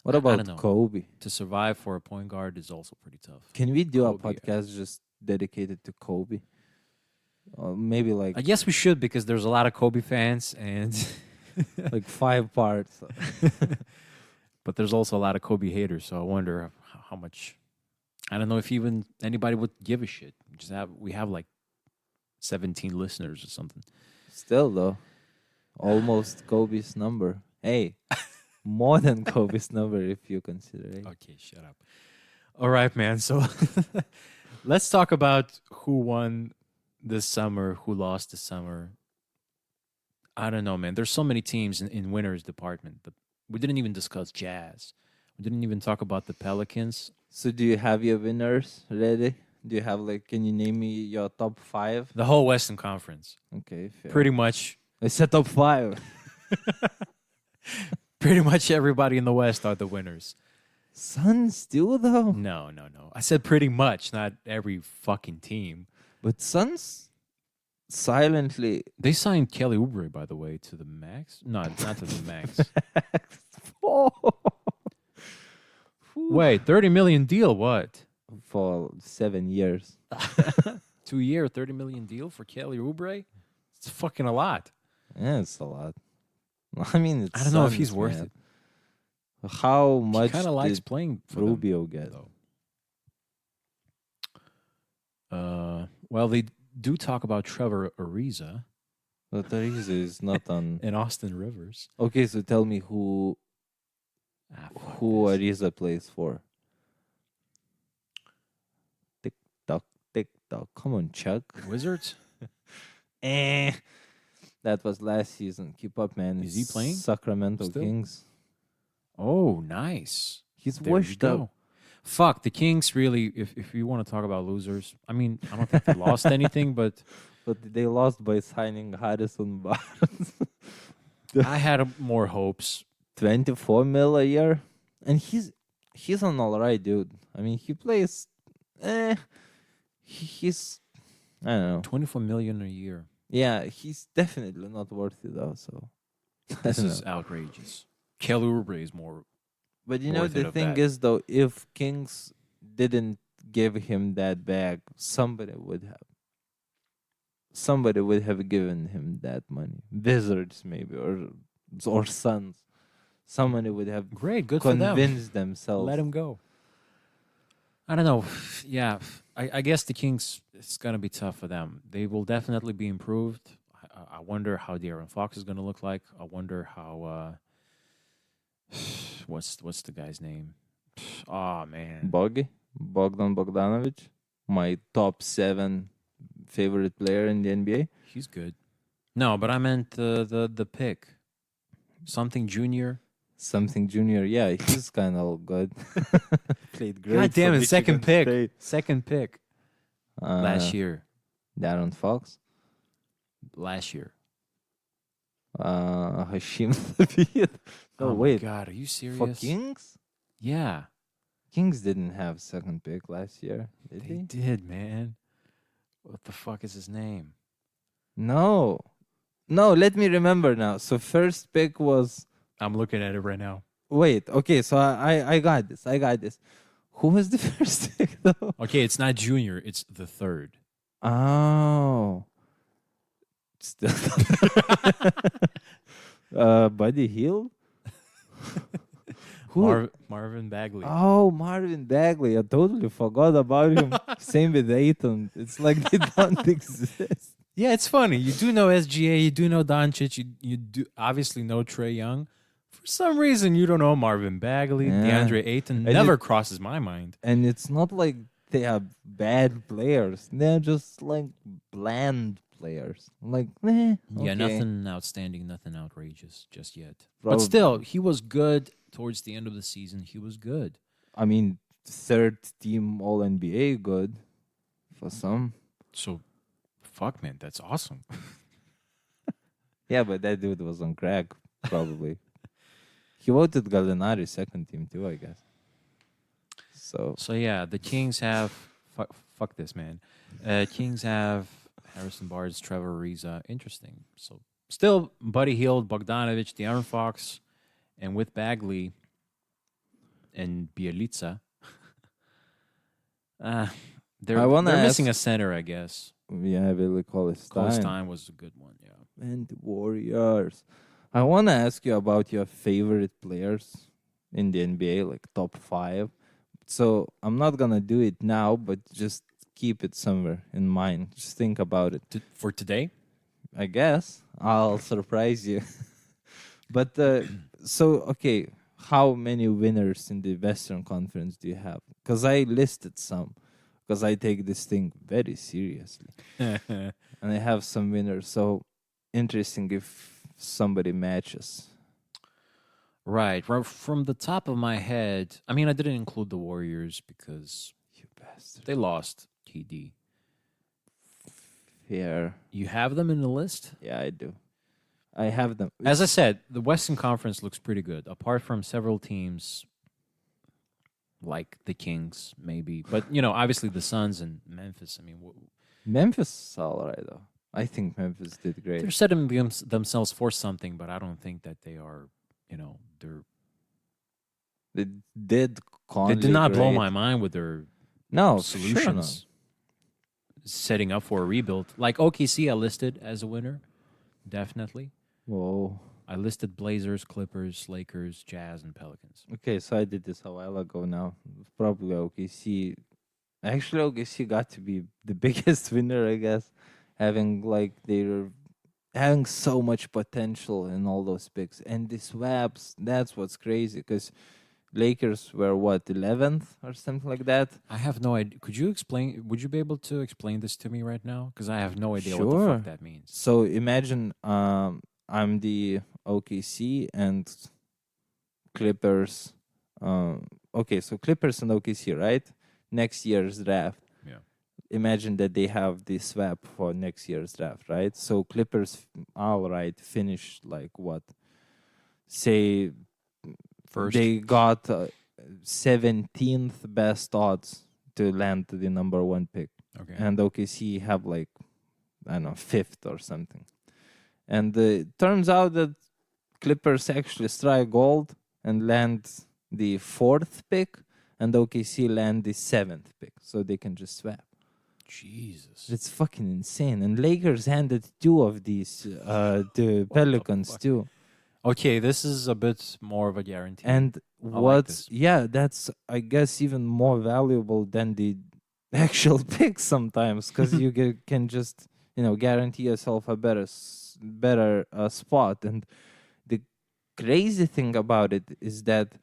What I about don't know. Kobe? To survive for a point guard is also pretty tough. Can we do Kobe, a podcast just dedicated to Kobe? maybe I guess we should because there's a lot of Kobe fans, and like 5 parts. but there's also a lot of Kobe haters. So I wonder how much. I don't know if even anybody would give a shit. We have like 17 listeners or something. Still though, almost Kobe's number. Hey, more than Kobe's number if you consider it. Okay, shut up. All right, man. So let's talk about who won this summer, who lost this summer. I don't know, man. There's so many teams in winners department. We didn't even discuss Jazz. We didn't even talk about the Pelicans. So do you have your winners ready? Do you have can you name me your top 5? The whole Western Conference. Okay, fair. Pretty much I said top 5. pretty much everybody in the West are the winners. Suns still though? No. I said pretty much, not every fucking team. But Suns silently They signed Kelly Oubre, by the way, to the max. No, not to the max. Wait, 30 million deal? What? for 7 years. 2-year, 30 million deal for Kelly Oubre? It's fucking a lot. Yeah, it's a lot. I mean, it's I don't know if Suns, he's worth man. How it. much He kind of likes did playing for them, Rubio get? though. Well, they do talk about Trevor Ariza But Therese is not on. and Austin Rivers. Okay, so tell me who Fuck who this. Ariza plays for. Tick tock, tick tock. Come on, Chuck. Wizards? That was last season. Keep up, man. Is he It's playing Sacramento still? Kings. Oh, nice. He's There you washed up. go. Fuck, the Kings really, if you want to talk about losers, I mean, I don't think they lost anything, but But they lost by signing Harrison Barnes. I had more hopes. 24 mil a year. And he's an alright dude. I mean, he plays he's I don't know. 24 million a year. Yeah, he's definitely not worth it though, so I This don't is know. outrageous. Kelly Oubre is more. But you know worth it the of thing that. is though, if Kings didn't give him that bag, somebody would have. Somebody would have given him that money. Wizards maybe or Suns. Somebody would have Great, good for them. convinced themselves. Let him go. I don't know. Yeah, I guess the Kings, it's going to be tough for them. They will definitely be improved. I wonder how De'Aaron Fox is going to look like. I wonder how, what's the guy's name? Oh, man. Bogdan Bogdanovic, my top 7 favorite player in the NBA. He's good. No, but I meant the pick. Something Junior. Something Junior, yeah, he's kind of good. Played great. God damn for it, second Michigan pick. State. Second pick last Uh, year. Darren Fox, Last year. Hashim Thabit. Oh, Oh my wait, God, are you serious? for Kings? Yeah, Kings didn't have second pick last year, did they they? did, man. What the fuck is his name? No, let me remember now. So first pick was I'm looking at it right now. wait. Okay, so I got this. Who was the first pick though? Okay, it's not Junior, it's the third. Oh, still. Buddy Hield. Who? Marvin Bagley. Oh, Marvin Bagley. I totally forgot about him. Same with Aiton. It's like they don't exist. Yeah, it's funny. You do know SGA, you do know Doncic, you do obviously know Trey Young. For some reason, you don't know Marvin Bagley. Yeah. DeAndre Ayton And never crosses my mind. And it's not like they are bad players. They're just like bland players. Like, Yeah, okay. nothing outstanding, nothing outrageous just yet. Probably. But still, he was good towards the end of the season. He was good. I mean, third team All NBA good for some. So, fuck, man, that's awesome. Yeah, but that dude was on crack, probably. He voted Gallinari second team too, I guess. So So yeah, the Kings have fuck this, man. Kings have Harrison Barnes, Trevor Ariza. Interesting. So still, Buddy Hield, Bogdanovich, De'Aaron Fox, and with Bagley and Bielica. They're I wanna missing a ask- center, I guess. Yeah, Billy Close Colistein. time was a good one. Yeah. And the Warriors. I want to ask you about your favorite players in the NBA, like top 5. So I'm not going to do it now, but just keep it somewhere in mind. Just think about it. For today, I guess I'll surprise you. But so, okay, how many winners in the Western Conference do you have? Because I listed some, because I take this thing very seriously. And I have some winners. So interesting if somebody matches. right. From the top of my head, I mean, I didn't include the Warriors because You bastard. they lost TD. Fair. You have them in the list? Yeah, I do. I have them. As I said, the Western Conference looks pretty good, apart from several teams like the Kings, maybe. But, obviously the Suns and Memphis, I mean, Memphis is all right, though. I think Memphis did great. they're setting themselves for something, but I don't think that they are, they're. They did They did not blow great. my mind with their No, solutions setting up for a rebuild. Like OKC, I listed as a winner, definitely. Whoa. I listed Blazers, Clippers, Lakers, Jazz, and Pelicans. Okay, so I did this a while ago now. Probably OKC. Actually, OKC got to be the biggest winner, I guess. They're having so much potential in all those picks. And the swaps, that's what's crazy. Because Lakers were, 11th or something like that? I have no idea. Would you be able to explain this to me right now? Because I have no idea what the Sure. fuck that means. So imagine I'm the OKC and Clippers. Okay, so Clippers and OKC, right? Next year's draft. Yeah. Imagine that they have the swap for next year's draft, right? So Clippers, all right, finished like what? Say First. they got 17th best odds to land the number 1 pick. Okay. And OKC have like, I don't know, 5th or something. And it turns out that Clippers actually strike gold and land the 4th pick, and OKC land the 7th pick, so they can just swap. Jesus. It's fucking insane. And Lakers handed 2 of these to Pelicans too. Okay, this is a bit more of a guarantee. And this. that's I guess even more valuable than the actual pick sometimes, because you can just guarantee yourself a better spot. And the crazy thing about it is that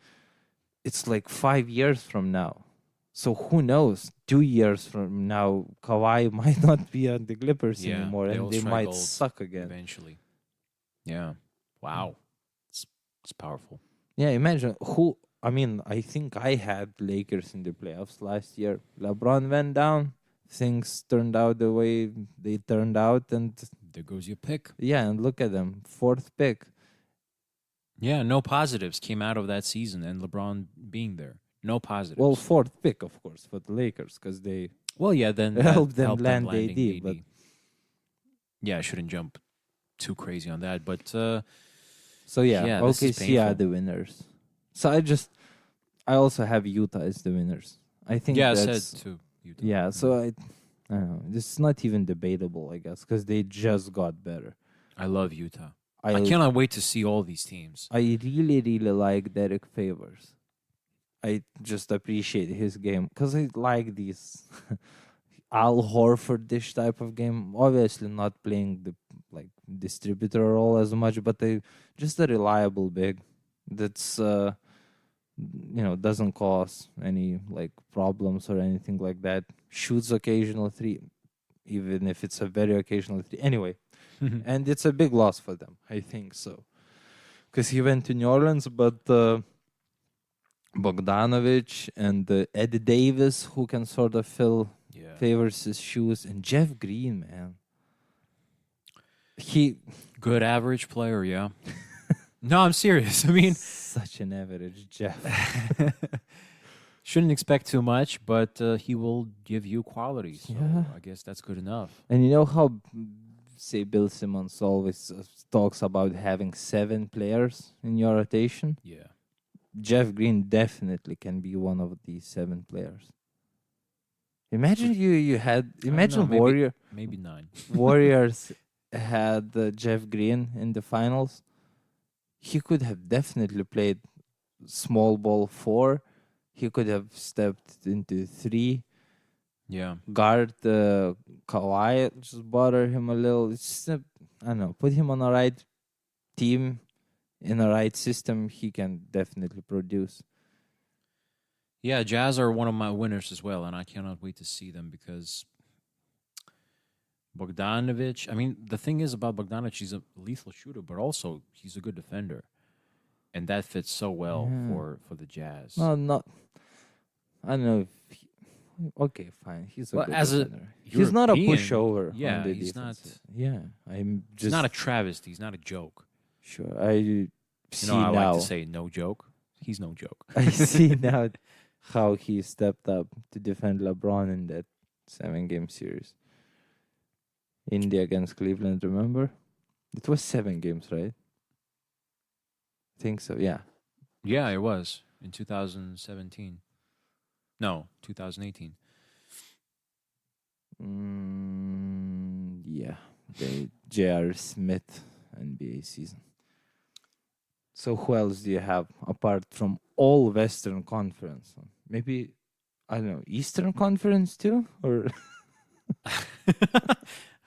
it's like 5 years from now. So who knows? 2 years from now, Kawhi might not be on the Clippers anymore, and they might gold suck again. eventually. Yeah. Wow. It's powerful. Yeah, imagine who. I mean, I think I had Lakers in the playoffs last year. LeBron went down. Things turned out the way they turned out, and there goes your pick. Yeah, and look at them, 4th pick. Yeah, no positives came out of that season, and LeBron being there. No positives. Well, 4th pick, of course, for the Lakers, because they then helped them land AD. But yeah, I shouldn't jump too crazy on that. But so yeah, OKC are the winners. So I also have Utah as the winners. I think I said too. Utah. Yeah, so I don't know. This is not even debatable, I guess, because they just got better. I love Utah. I cannot wait to see all these teams. I really, really like Derek Favors. I just appreciate his game because I like these Al Horford-ish type of game. Obviously, not playing the distributor role as much, but just a reliable big that's doesn't cause any problems or anything like that. Shoots occasional 3, even if it's a very occasional 3. Anyway, and it's a big loss for them, I think so, because he went to New Orleans, but Bogdanovich and Eddie Davis, who can sort of fill Favors' shoes, and Jeff Green, man. He good average player, yeah. No, I'm serious. I mean, such an average Jeff. Shouldn't expect too much, but he will give you quality. So I guess that's good enough. And you know how, say, Bill Simmons always talks about having 7 players in your rotation? Yeah. Jeff Green definitely can be one of these 7 players. Imagine you had I don't know, imagine maybe 9. Warriors had Jeff Green in the finals. He could have definitely played small ball 4. He could have stepped into 3. Yeah. Guard Kawhi, just bother him a little. It's just I don't know. Put him on the right team in the right system. He can definitely produce. Yeah, Jazz are one of my winners as well, and I cannot wait to see them because Bogdanovich. I mean, the thing is about Bogdanovich, he's a lethal shooter, but also he's a good defender, and that fits so well Yeah. for the Jazz. No, not. I don't know. Okay, fine. He's a Well, good as a defender. He's not a European, pushover on yeah, the he's not. defense. Yeah, I'm He's just not a travesty. He's not a joke. sure. I You know, see I like now. to say no joke. He's no joke. I see now how he stepped up to defend LeBron in that 7-game series. India against Cleveland, remember? It was 7 games, right? I think so, yeah. Yeah, it was in 2017. No, 2018. Yeah, the J.R. Smith NBA season. So who else do you have apart from all Western Conference? Maybe, I don't know, Eastern Conference too? Or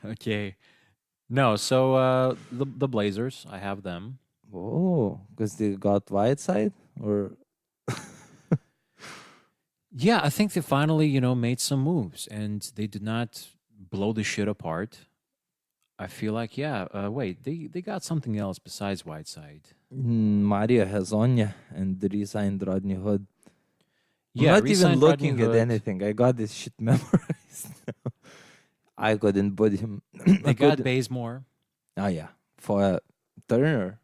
Okay. No, so the Blazers, I have them. oh, because they got Whiteside? Or Yeah, I think they finally, made some moves and they did not blow the shit apart. I feel like, yeah, wait, they got something else besides Whiteside. Mario Hazonia and re-signed Rodney Hood. I'm Yeah, not even re-signed Rodney looking at Hood. anything. I got this shit memorized. I couldn't put him. They I got could. Bazemore. Oh yeah, for Turner.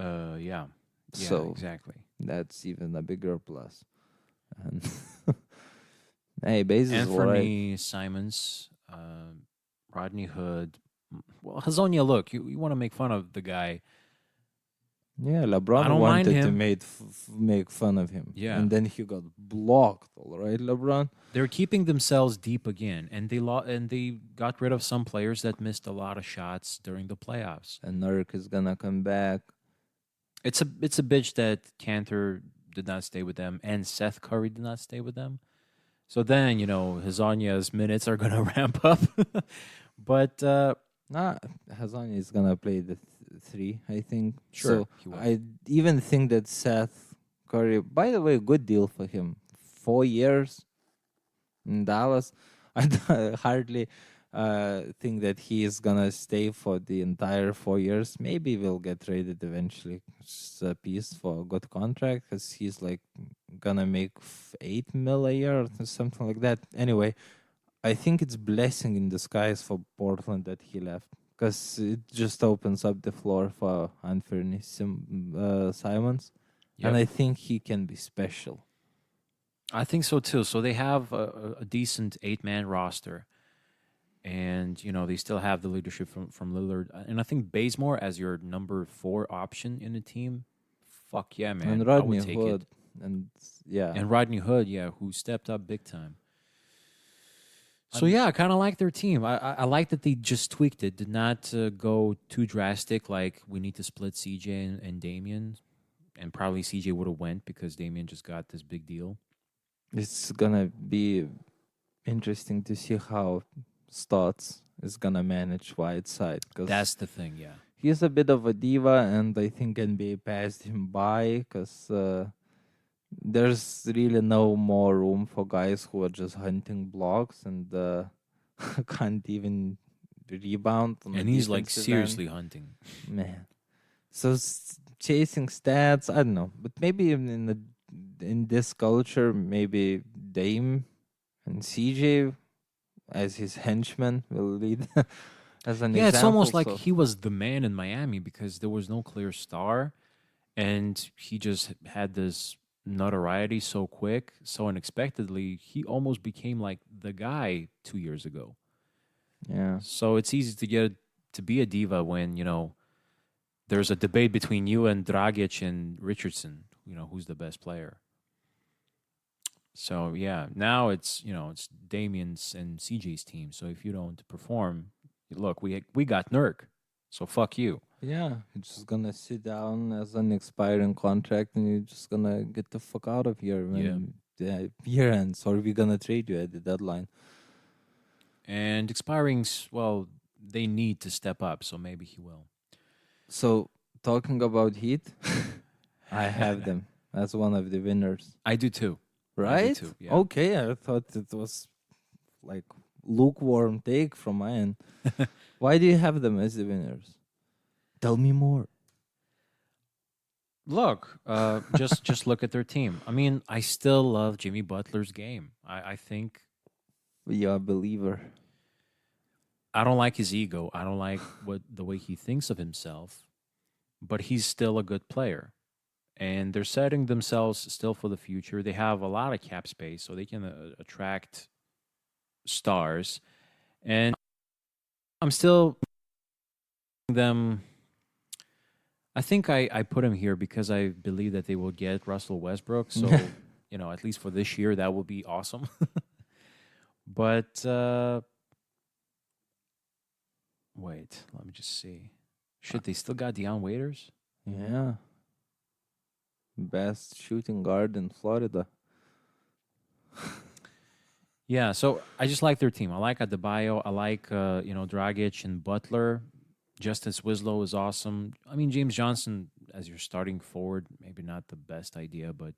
Yeah. Yeah, So exactly. that's even a bigger plus. And hey, Baze is alright. Anthony Simons, Rodney Hood. Well, Hazonia, look, you want to make fun of the guy. Yeah, I LeBron don't mind wanted to him. make fun of him. Yeah. And then he got blocked, all right, LeBron? They're keeping themselves deep again, and they got rid of some players that missed a lot of shots during the playoffs. And Nurk is gonna come back. It's a bitch that Cantor did not stay with them, and Seth Curry did not stay with them. So then Hazonia's minutes are gonna ramp up, but Nah, Hazani is gonna play the 3, I think. sure, So he will. I even think that Seth Curry, by the way, good deal for him. 4 years in Dallas. I hardly think that he is gonna stay for the entire 4 years. Maybe we'll get traded eventually. It's a piece for a good contract because he's like gonna make 8 mil a year or something like that. Anyway, I think it's blessing in disguise for Portland that he left because it just opens up the floor for Anthony Simons, and Yep. I think he can be special. I think so too. So they have a decent 8-man roster, and they still have the leadership from Lillard, and I think Bazemore as your number 4 option in the team. Fuck yeah, man! And I Rodney would take Hood, it. and yeah, And Rodney Hood, yeah, who stepped up big time. So And- yeah, I kind of like their team. I like that they just tweaked it. Did not go too drastic. Like we need to split CJ and Damian, and probably CJ would have went because Damian just got this big deal. it's gonna be interesting to see how Stotts is gonna manage Whiteside because That's the thing. Yeah. he's a bit of a diva, and I think NBA passed him by because there's really no more room for guys who are just hunting blocks and can't even rebound on the And he's like defensive seriously end. hunting. Man. So chasing stats, I don't know, but maybe in this culture, maybe Dame and CJ as his henchmen will lead as an Yeah, it's example. almost like So he was the man in Miami because there was no clear star, and he just had this notoriety so quick, so unexpectedly. He almost became like the guy 2 years ago. yeah, So it's easy to be a diva when there's a debate between you and Dragic and Richardson. Who's the best player? So yeah, now it's Damien's and CJ's team. So if you don't perform, look, we got Nurk. So fuck you. Yeah, you're just gonna sit down as an expiring contract, and you're just gonna get the fuck out of here Yeah. when the year ends, or we're gonna trade you at the deadline. And expirings, well, they need to step up, so maybe he will. So talking about Heat, I have them as one of the winners. I do too. I do Right? too. Yeah. Okay, I thought it was like lukewarm take from my end. Why do you have them as the winners? Tell me more. Look, just look at their team. I mean, I still love Jimmy Butler's game. I think You're a believer. I don't like his ego. I don't like what the way he thinks of himself, but he's still a good player. And they're setting themselves still for the future. They have a lot of cap space, so they can attract stars. And I'm still them. I think I put him here because I believe that they will get Russell Westbrook. So, at least for this year, that will be awesome. But wait, let me just see. Shit, they still got Deion Waiters? Yeah. Best shooting guard in Florida. Yeah, so I just like their team. I like Adebayo. I like Dragic and Butler. Justice Winslow is awesome. I mean, James Johnson as your starting forward, maybe not the best idea, but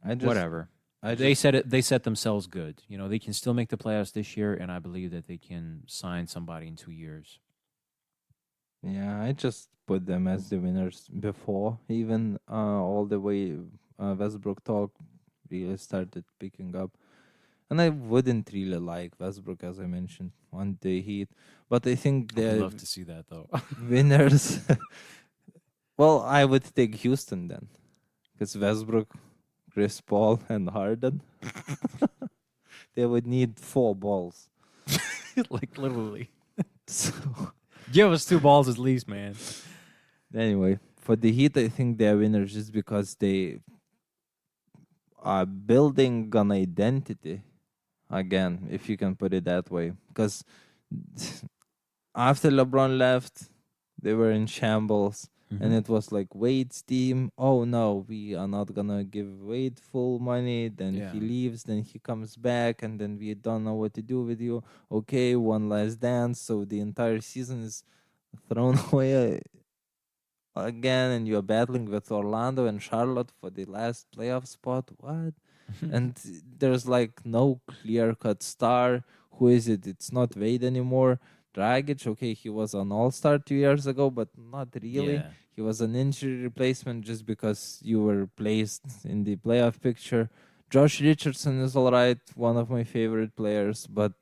I just whatever. I They just said it. They set themselves good. They can still make the playoffs this year, and I believe that they can sign somebody in 2 years. Yeah, I just put them as the winners before even all the way Westbrook talk really started picking up. And I wouldn't really like Westbrook, as I mentioned, on the Heat. But I think I would the love to see that though. winners. Well, I would take Houston then, because Westbrook, Chris Paul, and Harden. They would need 4 balls. Like literally, So give us 2 balls at least, man. anyway, for the Heat, I think they're winners just because they are building an identity again, if you can put it that way. Because after LeBron left, they were in shambles. And Mhm. it was like Wade's team. Oh no, we are not gonna give Wade full money. Then Yeah, he leaves, then he comes back, and then we don't know what to do with you. Okay, one last dance. So the entire season is thrown away again, and you're battling with Orlando and Charlotte for the last playoff spot. What? And there's like no clear cut star. Who is it? It's not Wade anymore. Dragic, okay, he was an all star 2 years ago, but not really. yeah. He was an injury replacement just because you were placed in the playoff picture. Josh Richardson is all right, one of my favorite players, but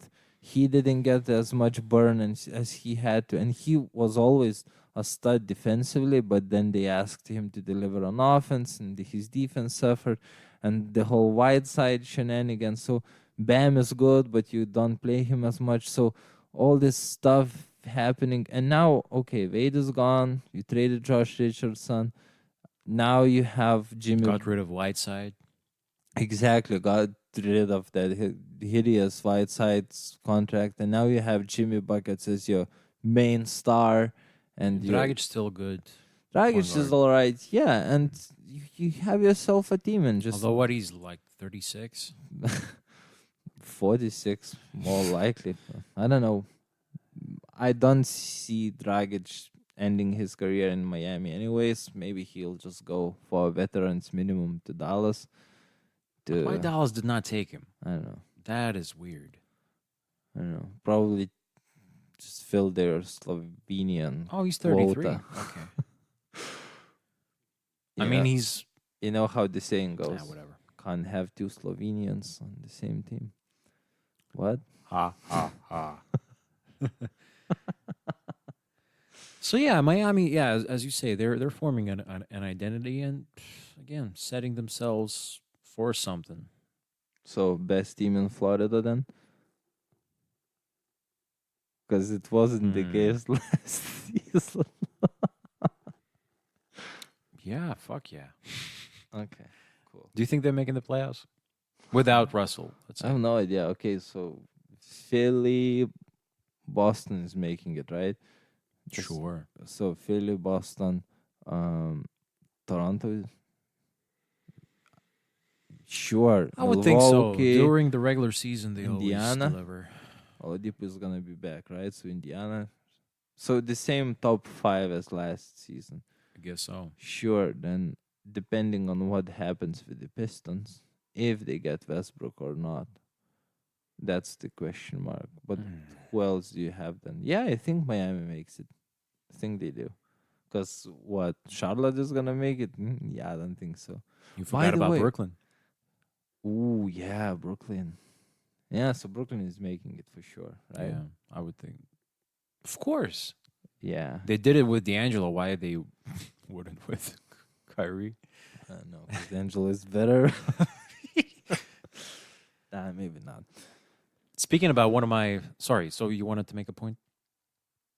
he didn't get as much burn as he had to. And he was always a stud defensively, but then they asked him to deliver on offense, and his defense suffered and the whole wide side shenanigans. So Bam is good, but you don't play him as much. So all this stuff happening, and now okay, Wade is gone. You traded Josh Richardson. Now you have Jimmy. Got rid of Whiteside. Exactly, got rid of that hideous Whiteside's contract, and now you have Jimmy buckets as your main star, and your Dragic still good. Point Dragic is guard. all right. Yeah, and you have yourself a team and just Although what he's like 36. 46 more likely. I don't know. I don't see Dragic ending his career in Miami anyways. Maybe he'll just go for a veterans minimum to Dallas Why to Dallas did not take him? I don't know. That is weird. I don't know. Probably just fill their Slovenian Oh, he's 33. quota. Okay. I You mean, know, he's you know how the saying goes. whatever. Can't have 2 Slovenians on the same team. What? Ha ha ha. So yeah, Miami. Yeah, as you say, they're forming an identity and again setting themselves for something. So best team in Florida then? Because it wasn't the Hmm. case last season. Yeah, fuck yeah. Okay, Cool. Do you think they're making the playoffs without Russell? Let's I say. have no idea. Okay, so Philly, Boston is making it, right? This- Sure. So Philly, Boston, Toronto, sure. I would think so. Milwaukee, During the regular season, they always Indiana. deliver. Oladipo is gonna be back, right? So Indiana. So the same top 5 as last season. I guess so. Sure. Then depending on what happens with the Pistons, if they get Westbrook or not, that's the question mark. But who else do you have then? Yeah, I think Miami makes it. I think they do. Because what, Charlotte is gonna make it? Yeah, I don't think so. You By forgot the about way- Brooklyn. Ooh, yeah, Brooklyn. Yeah, so Brooklyn is making it for sure, right? Yeah, I would think. Of course. Yeah. They did it with D'Angelo. Why they wouldn't with Kyrie? No, because Angelo is better. Nah, maybe not. Speaking about one of my. Sorry, so you wanted to make a point?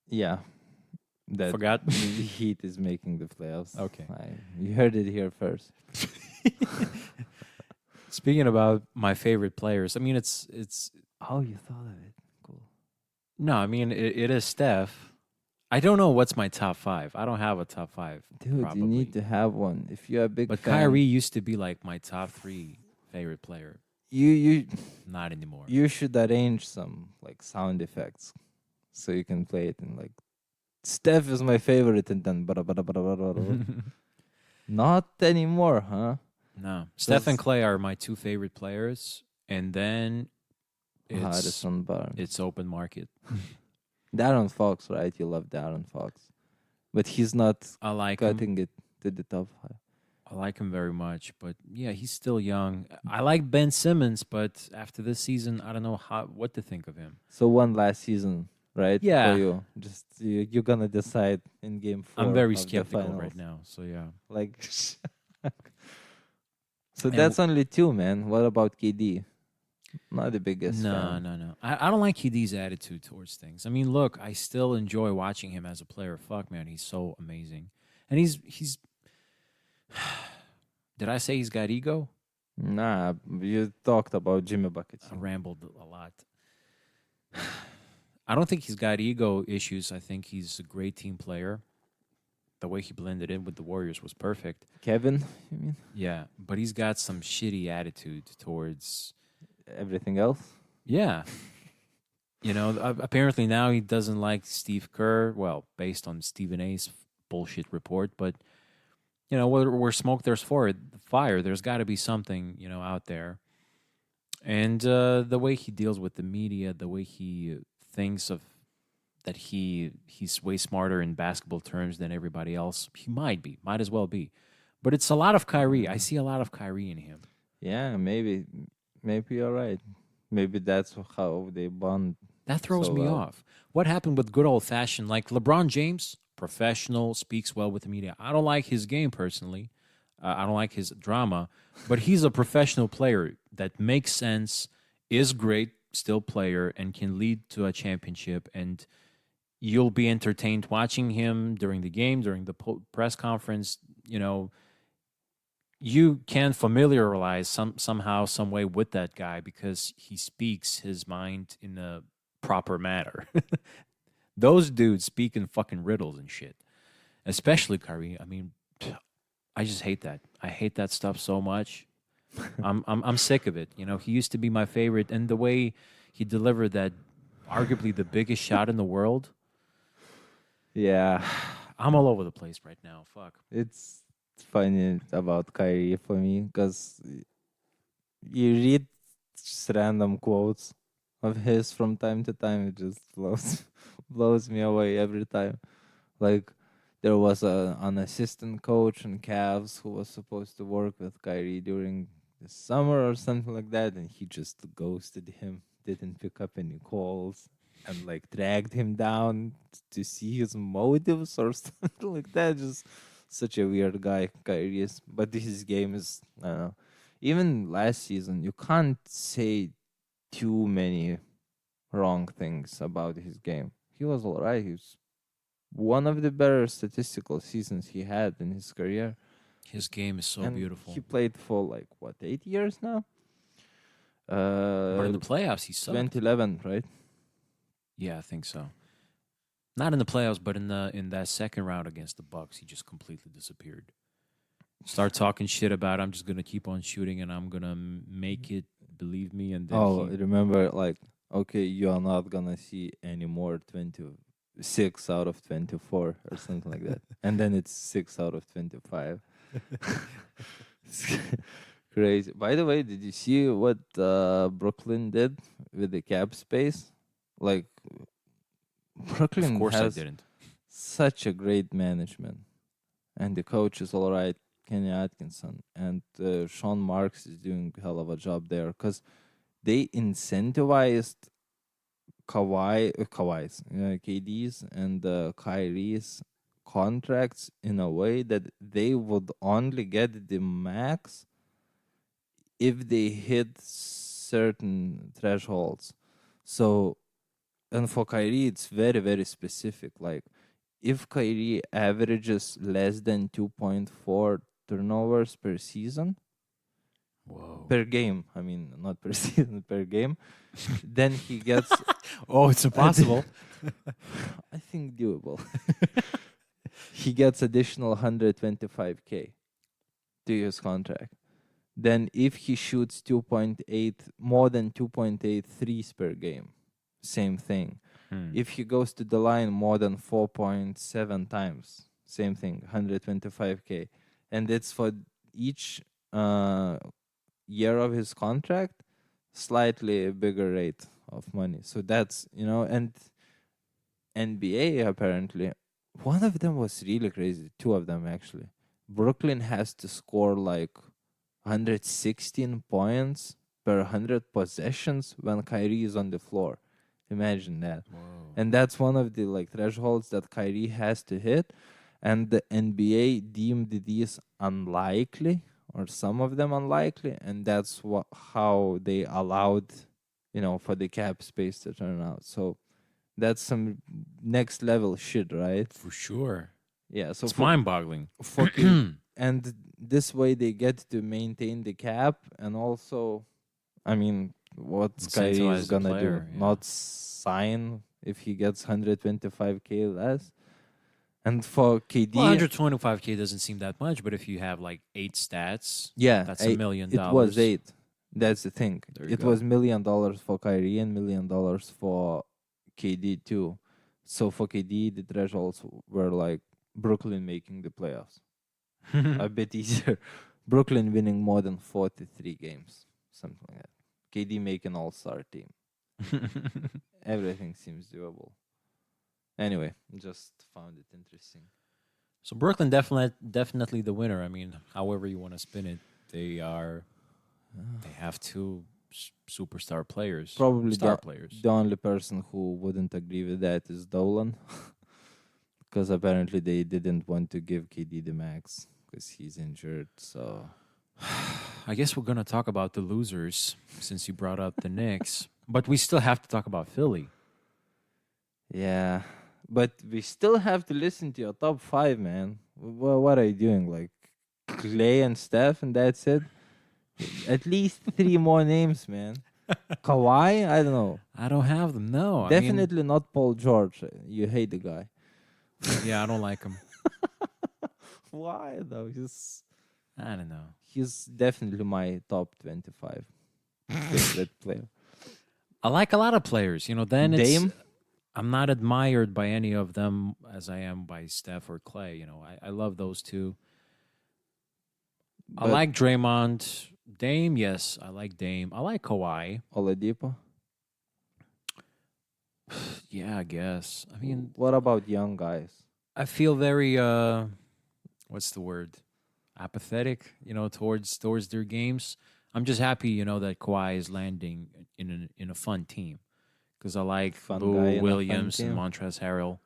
Yeah. That Forgot? the Heat is making the playoffs. Okay. You heard it here first. Speaking about my favorite players, I mean, it's Oh, you thought of it. Cool. no, I mean, it is Steph. I don't know what's my top 5. I don't have a top 5. Dude, probably. you need to have one. If you're a big But fan, Kyrie used to be like my top 3 favorite player. you Not anymore. you should arrange some like sound effects so you can play it in like Steph is my favorite and then bada, bada, bada, bada, bada. Not anymore, huh? No, Steph and Does- Clay are my 2 favorite players, and then it's Harrison Barnes. it's open market. Darren Fox, right? You love Darren Fox. But he's not I like him. cutting it to the top 5. I like him very much, but yeah, he's still young. I like Ben Simmons, but after this season, I don't know what to think of him. So one last season, right? Yeah. For you. Just you're gonna decide in game 4. I'm very of the skeptical finals. right now. So yeah, Like So And that's only 2, man. What about KD? Not the biggest fan. no. I don't like KD's attitude towards things. I mean, look, I still enjoy watching him as a player. Fuck, man, he's so amazing, and he's. Did I say he's got ego? Nah, you talked about Jimmy Buckets. I rambled a lot. I don't think he's got ego issues. I think he's a great team player. The way he blended in with the Warriors was perfect. Kevin, you mean? Yeah, but he's got some shitty attitude towards. Everything else? Yeah. You know, apparently now he doesn't like Steve Kerr. Well, based on Stephen A's bullshit report, but you know, where smoke there's fire. There's got to be something, you know, out there. And the way he deals with the media, the way he thinks of that he's way smarter in basketball terms than everybody else. He might as well be. But it's a lot of Kyrie. I see a lot of Kyrie in him. Yeah, maybe you're right. Maybe that's how they bond. That throws So me well. off. What happened with good old fashioned, like LeBron James, professional, speaks well with the media. I don't like his game personally. I don't like his drama, but he's a professional player that makes sense, is great, still player, and can lead to a championship. And you'll be entertained watching him during the game, during the press conference. You know, you can familiarize somehow, some way with that guy because he speaks his mind in a proper manner. Those dudes speak in fucking riddles and shit. Especially Kyrie. I mean, I just hate that. I hate that stuff so much. I'm sick of it. You know, he used to be my favorite, and the way he delivered that, arguably the biggest shot in the world. Yeah, I'm all over the place right now. Fuck. it's funny about Kyrie for me because you read just random quotes of his from time to time. It just blows me away every time. Like there was an assistant coach in Cavs who was supposed to work with Kyrie during the summer or something like that, and he just ghosted him, didn't pick up any calls, and like dragged him down to see his motives or something like that. Just such a weird guy, Kyrie is. But his game is, I don't know. Even last season, you can't say too many wrong things about his game. He was alright. He was one of the better statistical seasons he had in his career. His game is so And he beautiful. played for like what 8 years now. But in the playoffs, he sucked. 2011, right? Yeah, I think so. Not in the playoffs, but in that second round against the Bucks, he just completely disappeared. Start talking shit about I'm just gonna keep on shooting and I'm gonna make it. Believe me, and then Oh, he. remember, like, okay, you are not gonna see any more 26 out of 24 or something like that. And then it's 6 out of 25. It's crazy. By the way, did you see what Brooklyn did with the cap space? Like, Of Brooklyn course, I has didn't. such a great management, and the coach is all right, Kenny Atkinson, and Sean Marks is doing a hell of a job there because they incentivized KD's and Kyrie's contracts in a way that they would only get the max if they hit certain thresholds. So, and for Kyrie, it's very, very specific. Like, if Kyrie averages less than 2.4 turnovers per season, Whoa. per game, I mean, not per season, per game, then he gets, Oh, it's impossible. I think, doable. He gets additional 125K to his contract. Then if he shoots 2.8, more than 2.8 threes per game, same thing. Hmm. If he goes to the line more than 4.7 times, same thing, 125K. And it's for each year of his contract, slightly bigger rate of money. So that's, and NBA apparently, one of them was really crazy, two of them actually. Brooklyn has to score like 116 points per 100 possessions when Kyrie is on the floor. Imagine that. Whoa. And that's one of the like thresholds that Kyrie has to hit. And the NBA deemed these unlikely, or some of them unlikely, and that's how they allowed, for the cap space to turn out. So that's some next level shit, right? For sure. Yeah. So It's mind boggling. for and this way they get to maintain the cap, and also, I mean, what's Kyrie is Incentivize the gonna do? player. Yeah. Not sign if he gets 125K less. And for Well, KD, 125K doesn't seem that much, but if you have like 8 stats, yeah, that's $1 million. it was 8. That's the thing. There you It go. was $1 million for Kyrie and $1 million for KD too. So for KD, the thresholds were like Brooklyn making the playoffs. A bit easier. Brooklyn winning more than 43 games, something like that. KD making all-star team. Everything seems doable. Anyway, just found it interesting. So Brooklyn definitely the winner. I mean, however you want to spin it, they have two superstar players, Probably star players. the only person who wouldn't agree with that is Dolan, because apparently they didn't want to give KD the max because he's injured. So I guess we're gonna talk about the losers since you brought up the Knicks, but we still have to talk about Philly. yeah, but we still have to listen to your top 5, man. What are you doing? Like Clay and Steph, and that's it. At least 3 more names, man. Kawhi, I don't know. I don't have them. No, Definitely not Paul George. You hate the guy. I don't like him. Why though? I don't know. He's definitely my top 25 favorite player. I like a lot of players. Then Dame? I'm not admired by any of them as I am by Steph or Clay. I love those two. I But like Draymond. Dame, yes, I like Dame. I like Kawhi. Oladipo? Yeah, I guess. I mean, What about young guys? I feel very what's the word? Apathetic, towards their games. I'm just happy, that Kawhi is landing in a fun team because I like Fun guy Lou in a fun Williams and team? Montrezl Harrell.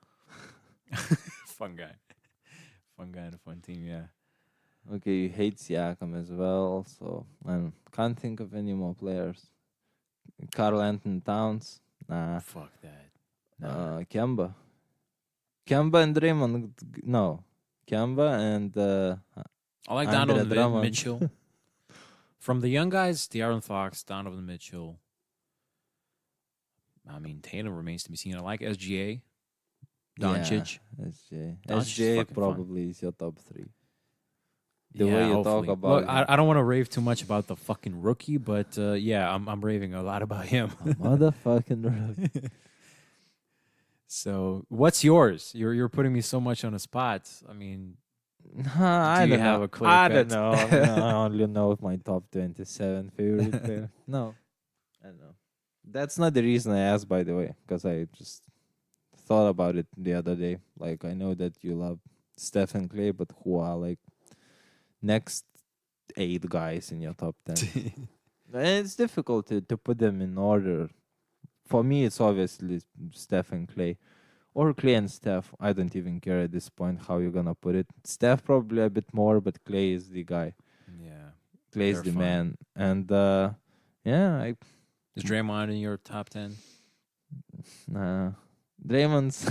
Fun guy, fun guy in a fun team. Yeah. Okay, you hate Siakam as well, so I can't think of any more players. Carl Anthony Towns? Nah. Fuck that. No. Kemba. Kemba and Draymond? No. Kemba and I like Andre Donovan Drummond. Mitchell. From the young guys, De'Aaron Fox, Donovan Mitchell. I mean, Tatum remains to be seen. I like SGA, Yeah, Doncic. SJ. Doncic is SJ fucking fun. probably is your top three. The way Yeah, you talk hopefully. Look, about I, him. I don't want to rave too much about the fucking rookie, but yeah, I'm raving a lot about him. A motherfucking rookie. So, what's yours? You're putting me so much on the spot. I mean, do I you don't have know. a clear I don't cut? know. I only know my top 27 favorite player. No, I don't know. That's not the reason I asked, by the way, because I just thought about it the other day. Like, I know that you love Steph and Clay, but who are like next 8 guys in your top 10? And it's difficult to put them in order. For me, it's obviously Steph and Clay. Or Clay and Steph. I don't even care at this point how you're gonna put it. Steph probably a bit more, but Clay is the guy. Yeah, Clay is they're the fun. man. And yeah, Is Draymond in your top 10? nah. Draymond's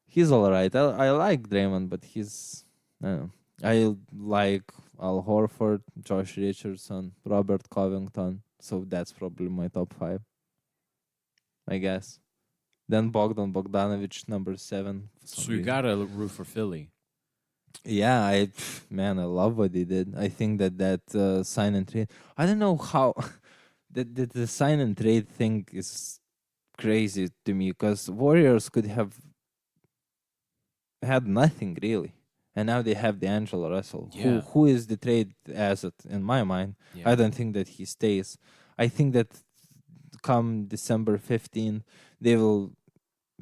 he's alright. I like Draymond, but he's I don't know. I like Al Horford, Josh Richardson, Robert Covington. So that's probably my top 5, I guess. Then Bogdan Bogdanovic, number 7 for some So you reason. gotta root for Philly. Yeah, man, I love what he did. I think that sign and trade. I don't know how the sign and trade thing is crazy to me because Warriors could have had nothing really, and now they have D'Angelo Russell, Yeah, who is the trade asset in my mind. I yeah. don't think that he stays. I think that come December 15th, they will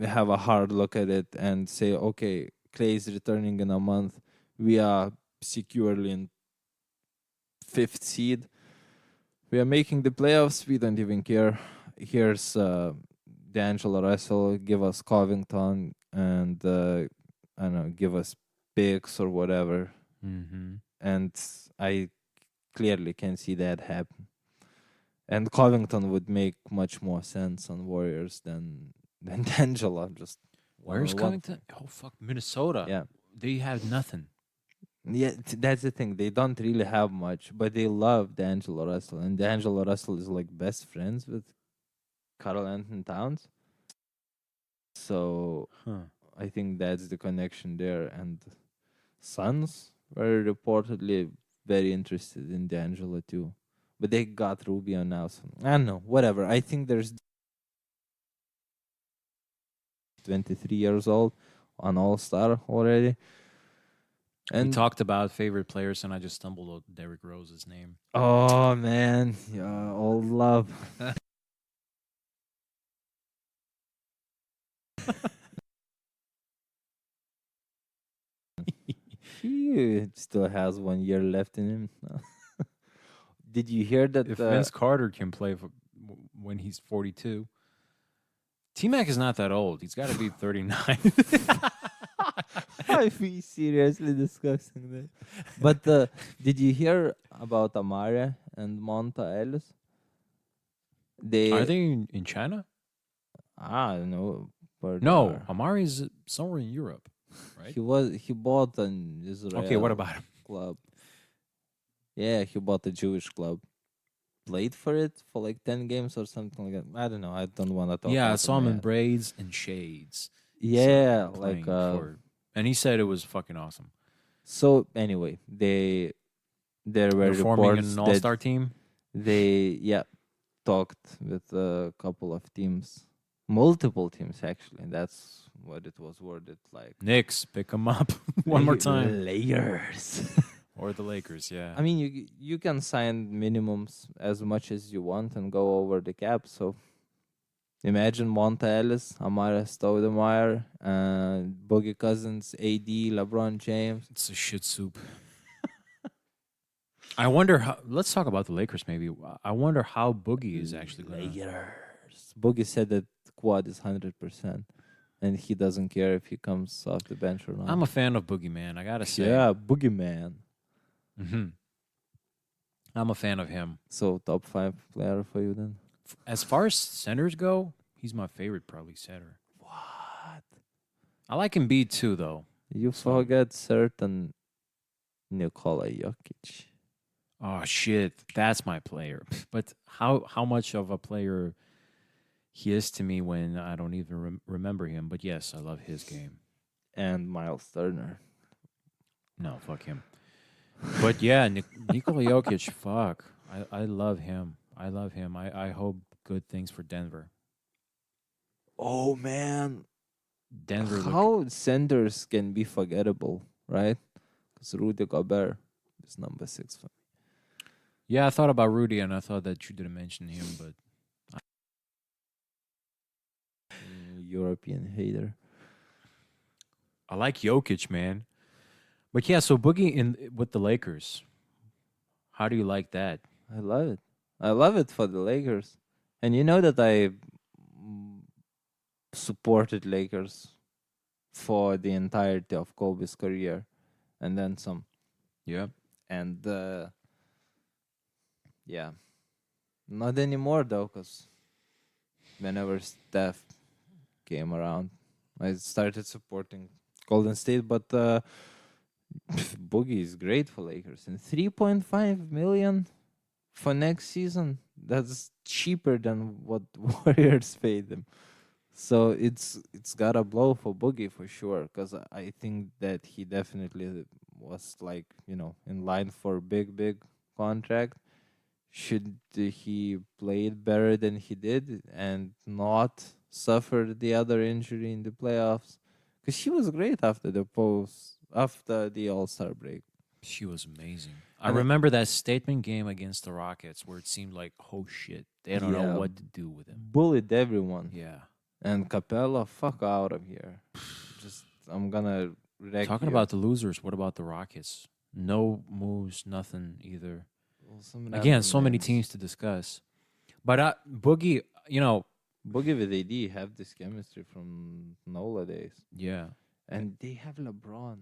have a hard look at it and say, okay, Clay is returning in a month. We are securely in 5th seed. We are making the playoffs. We don't even care. Here's D'Angelo Russell. Give us Covington and I don't know, give us picks or whatever. Mm-hmm. And I clearly can see that happen. And Covington would make much more sense on Warriors than D'Angelo. Just one Where's on one. Covington? Oh fuck, Minnesota. Yeah. They have nothing. Yeah, that's the thing. They don't really have much, but they love D'Angelo Russell, and D'Angelo Russell is like best friends with Carl Anthony Towns. So Huh. I think that's the connection there. And Suns were reportedly very interested in D'Angelo too, but they got Rubio now. So I don't know. Whatever. I think there's 23 years old, an All Star already, We and talked about favorite players, and I just stumbled on Derrick Rose's name. oh man, yeah, old love. He still has 1 year left in him. Did you hear that? If Vince Carter can play when he's 42, T Mac is not that old. He's got to be 39. Are we seriously discussing that? But did you hear about Amara and Monta Ellis? Are They, they in China? I don't know where they No, are. Amari's somewhere in Europe, right? He bought an Israel Okay, what about him? club. Yeah, he bought a Jewish club. Played for it for like 10 games or something like that. I don't know. I don't want to talk Yeah, I out of saw my him in ass. braids and shades. Yeah, So, like playing for, and he said it was fucking awesome. so anyway, there were They're forming reports an that all-star team. they talked with a couple of teams, multiple teams actually. That's what it was worded like. Knicks, pick him up one more time, Layers. or the Lakers. Yeah, I mean, you can sign minimums as much as you want and go over the cap. So imagine Monta Ellis, Amara Stoudemire, Boogie Cousins, AD, LeBron James. it's a shit soup. I wonder how. Let's talk about the Lakers. Maybe I wonder how Boogie is actually gonna. Layers. Boogie said that Quad is 100%, and he doesn't care if he comes off the bench or not. I'm a fan of Boogie, man. I gotta say. Yeah, Boogeyman. Hmm. I'm a fan of him. So top 5 player for you then? As far as centers go, he's my favorite, probably center. What? I like Embiid too, though. You So- forget certain Nikola Jokic. Oh shit, that's my player. But how much of a player he is to me when I don't even remember him? But yes, I love his game. And Miles Turner. No, fuck him. But yeah, Nikola Jokic, fuck. I love him. I love him. I hope good things for Denver. Oh man, Denver look. how centers can be forgettable, right? Because Rudy Gobert is number 6 for Yeah, I thought about Rudy and I thought that you didn't mention him, but European hater. I like Jokic, man. But yeah, so Boogie in with the Lakers. How do you like that? I love it. I love it for the Lakers. And you know that I mm, supported Lakers for the entirety of Kobe's career and then some. Yeah. And yeah, not anymore though, because whenever Steph came around, I started supporting Golden State. But Boogie is great for Lakers. And 3.5 million for next season, that's cheaper than what Warriors paid them. So it's got a blow for Boogie for sure, because I think that he definitely was like, in line for big contract. Should he played better than he did and not suffer the other injury in the playoffs? Because he was great after the All Star break. She was amazing. I And remember that statement game against the Rockets where it seemed like, oh shit, they don't know yeah, what to do with him. bullied everyone. Yeah. And Capella, fuck out of here. Just I'm gonna wreck Talking you. about the losers, what about the Rockets? No moves, nothing either. Well, some Again, random so many names. teams to discuss. But Boogie, Boogie with AD have this chemistry from Nola days, yeah, and they have LeBron.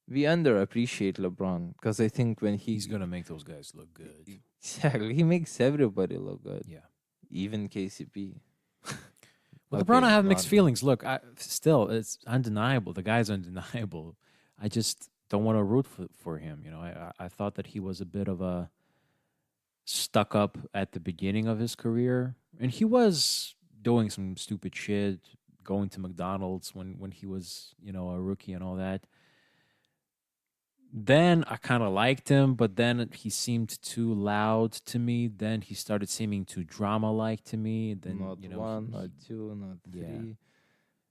We underappreciate LeBron because I think when he's gonna make those guys look good. exactly he makes everybody look good, Yeah. even KCP. With Okay, LeBron, I have not mixed feelings. Look, still, it's undeniable. The guy's undeniable. I just don't want to root for him. I thought that he was a bit of a stuck up at the beginning of his career, and he was doing some stupid shit, going to McDonald's when he was a rookie and all that. Then I kind of liked him, but then he seemed too loud to me. Then he started seeming too drama like to me. Then not one, not two, not yeah. three.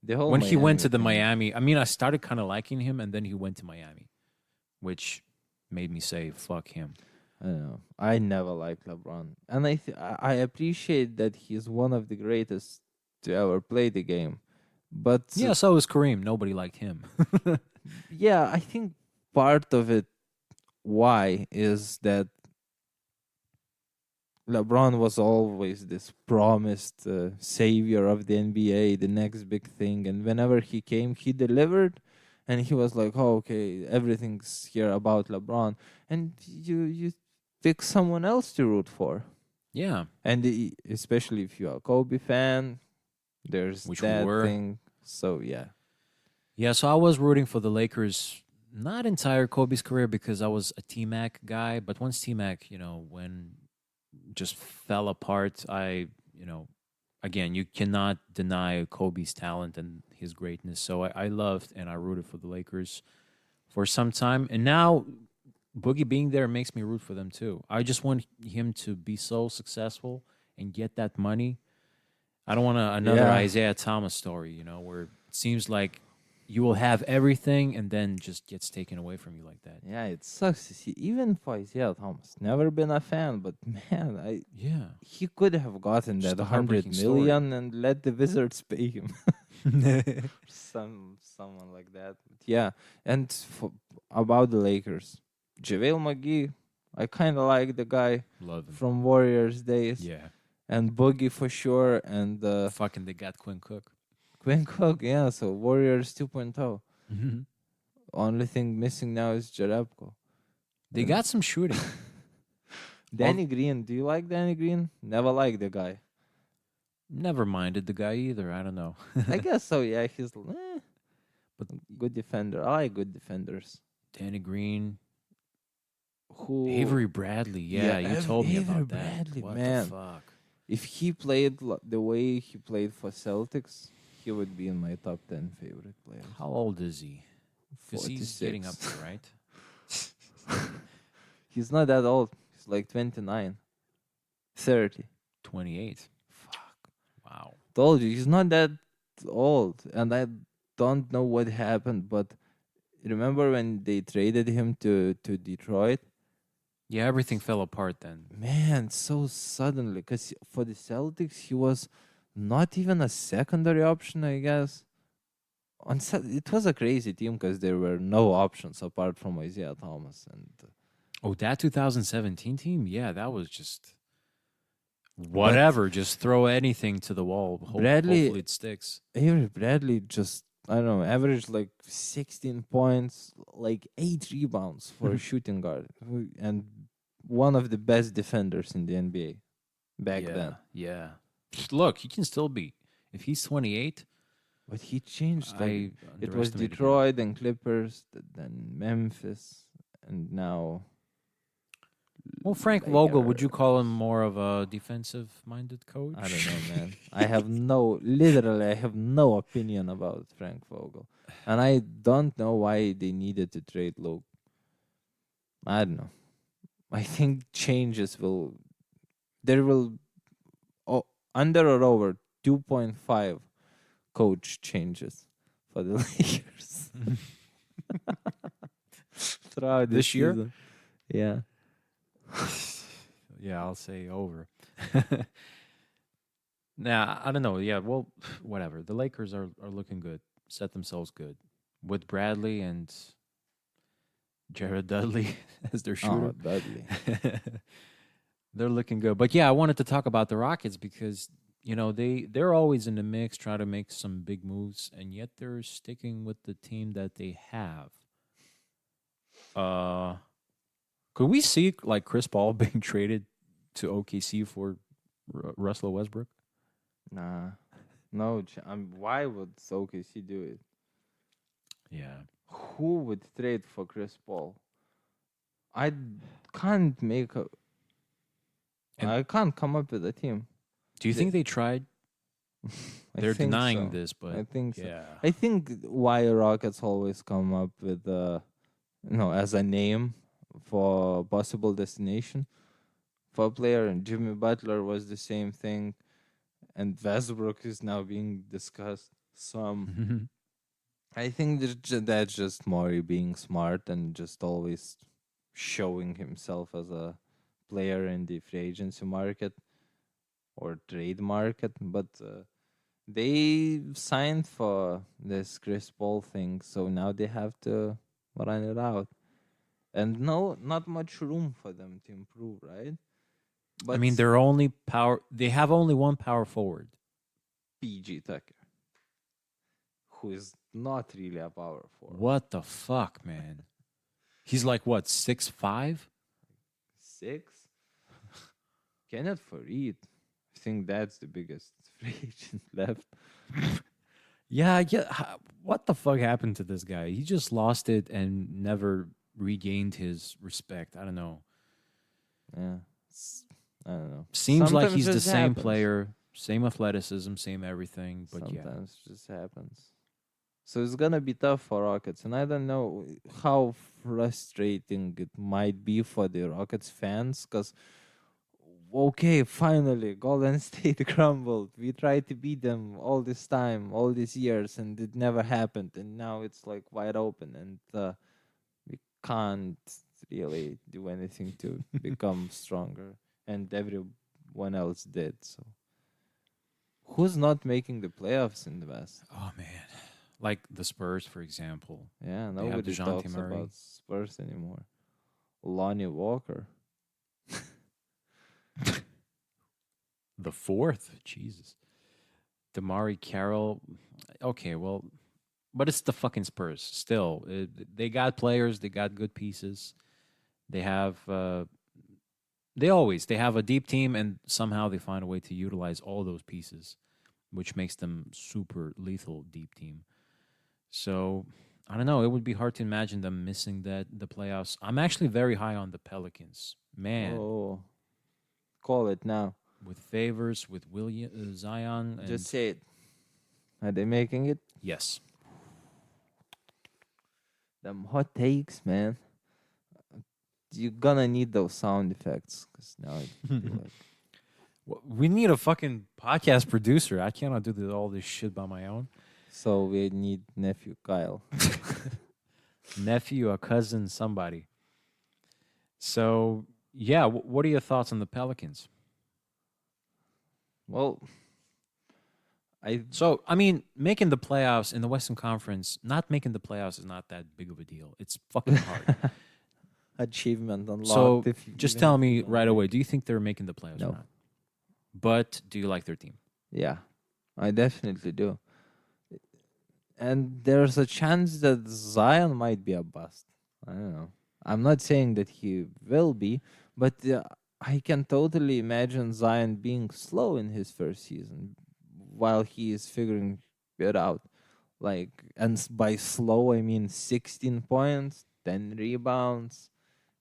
The whole When he went to the thing. Miami, I mean, I started kind of liking him, and then he went to Miami, which made me say, "Fuck him." I don't know. I never liked LeBron, and I appreciate that he's one of the greatest to ever play the game. But Yeah, so was Kareem. Nobody liked him. yeah, I think part of it why is that LeBron was always this promised savior of the NBA, the next big thing, and whenever he came, he delivered, and he was like, "Oh, okay, everything's here about LeBron," and you pick someone else to root for, Yeah, and especially if you're a Kobe fan, there's which we that were. thing. So yeah, Yeah, so I was rooting for the Lakers, not entire Kobe's career because I was a T Mac guy, but once T Mac, when just fell apart, again, you cannot deny Kobe's talent and his greatness. So I loved and I rooted for the Lakers for some time. And now Boogie being there makes me root for them too. I just want him to be so successful and get that money. I don't want another yeah. Isaiah Thomas story, where it seems like you will have everything and then just gets taken away from you like that. Yeah, it sucks to see. Even for Isaiah Thomas, never been a fan, but man, Yeah. he could have gotten Just that a 100 heartbreaking story. million and let the Wizards pay him. Someone like that. But yeah, and about the Lakers, JaVale McGee, I kind of like the guy Love him. from Warriors days, Yeah. and Boogie for sure, and Fucking they got Quinn Cook. Quinn Cook. Yeah, so Warriors 2.0. Mm-hmm. Only thing missing now is Jerebko. They got some shooting. Danny Green. Do you like Danny Green? Never liked the guy. Never minded the guy either. I don't know. I guess so. Yeah, he's But good defender. I like good defenders. Danny Green, who Avery Bradley. Yeah, you told me Avery about that. Bradley, What the man. fuck? If he played the way he played for Celtics, he would be in my top 10 favorite players. How old is he? Because he's getting up 46. there, right? He's not that old. He's like 29, 30. 28. Fuck. Wow. Told you, he's not that old. And I don't know what happened, but remember when they traded him to Detroit? Yeah, everything fell apart then. Man, so suddenly. Because for the Celtics, he was not even a secondary option, I guess. It was a crazy team because there were no options apart from Isaiah Thomas. And Oh, that 2017 team? Yeah, that was just but whatever. Just throw anything to the wall. Bradley, Hopefully it sticks. Avery Bradley just, I don't know, averaged like 16 points, like 8 rebounds for a shooting guard, and one of the best defenders in the NBA back Yeah, then. yeah. Look, he can still be. If he's 28, But he changed. Like I it was underestimated him. Detroit and Clippers, then Memphis, and now Well, Frank Vogel, would you call him Lakers. more of a defensive-minded coach? I don't know, man. I have no opinion about Frank Vogel, and I don't know why they needed to trade Luke. I don't know. I think there will, oh, under or over 2.5 coach changes for the Lakers throughout This year? season. Yeah. Yeah, I'll say over. Nah, I don't know. Yeah, well, whatever. The Lakers are looking good. Set themselves good with Bradley and Jared Dudley as their Oh, shooter. Dudley. They're looking good. But yeah, I wanted to talk about the Rockets because they're always in the mix, trying to make some big moves, and yet they're sticking with the team that they have. Uh, could we see like Chris Paul being traded to OKC for Russell Westbrook? Nah. No, why would OKC do it? Yeah. Who would trade for Chris Paul? I can't make a. And I can't come up with a team. do you think they tried? I They're think denying so. this, but I think so. yeah. I think why Rockets always come up with as a name for possible destination for a player, and Jimmy Butler was the same thing, and Westbrook is now being discussed some. I think that's just Maury being smart and just always showing himself as a player in the free agency market or trade market. But they signed for this Chris Paul thing, so now they have to run it out. And no, not much room for them to improve, right? I But mean, they're only power. They have only one power forward. PG Tucker, who is not really a power forward. What the fuck, man? He's like what 6'5"? 6? Kenneth Farid. I think that's the biggest free agent left. Yeah, yeah. What the fuck happened to this guy? He just lost it and never regained his respect. I don't know. Yeah. I don't know. Seems like Sometimes he's the just same happens. player, same athleticism, same everything. But yeah, Sometimes just happens. So it's gonna be tough for Rockets, and I don't know how frustrating it might be for the Rockets fans, because okay, finally, Golden State crumbled. We tried to beat them all this time, all these years, and it never happened. And now it's like wide open, and we can't really do anything to become stronger. And everyone else did. So who's not making the playoffs in the West? oh man, like the Spurs, for example. Yeah, They have nobody DeJounte talks Murray. about Spurs anymore. Lonnie Walker. The fourth, Jesus. Damari Carroll. Okay, well, but it's the fucking Spurs. Still, they got players. They got good pieces. They have. They have a deep team, and somehow they find a way to utilize all those pieces, which makes them super lethal deep team. So I don't know. It would be hard to imagine them missing the playoffs. I'm actually very high on the Pelicans. Man, Oh, call it now. with Favors, with William Zion, Just and say it. Are they making it? yes. Them hot takes, man. You're gonna need those sound effects because now I feel like. We need a fucking podcast producer. I cannot do all this shit by my own. So we need nephew Kyle. Nephew, a cousin, somebody. So, yeah, what are your thoughts on the Pelicans? Well, I So, I mean, making the playoffs in the Western Conference, not making the playoffs is not that big of a deal. It's fucking hard. achievement So, unlocked. If you, just even tell if you me don't right make away, it. do you think they're making the playoffs or No. not? But do you like their team? Yeah, I definitely do. And there's a chance that Zion might be a bust. I don't know. I'm not saying that he will be, but I can totally imagine Zion being slow in his first season while he is figuring it out. Like, and by slow, I mean 16 points, 10 rebounds,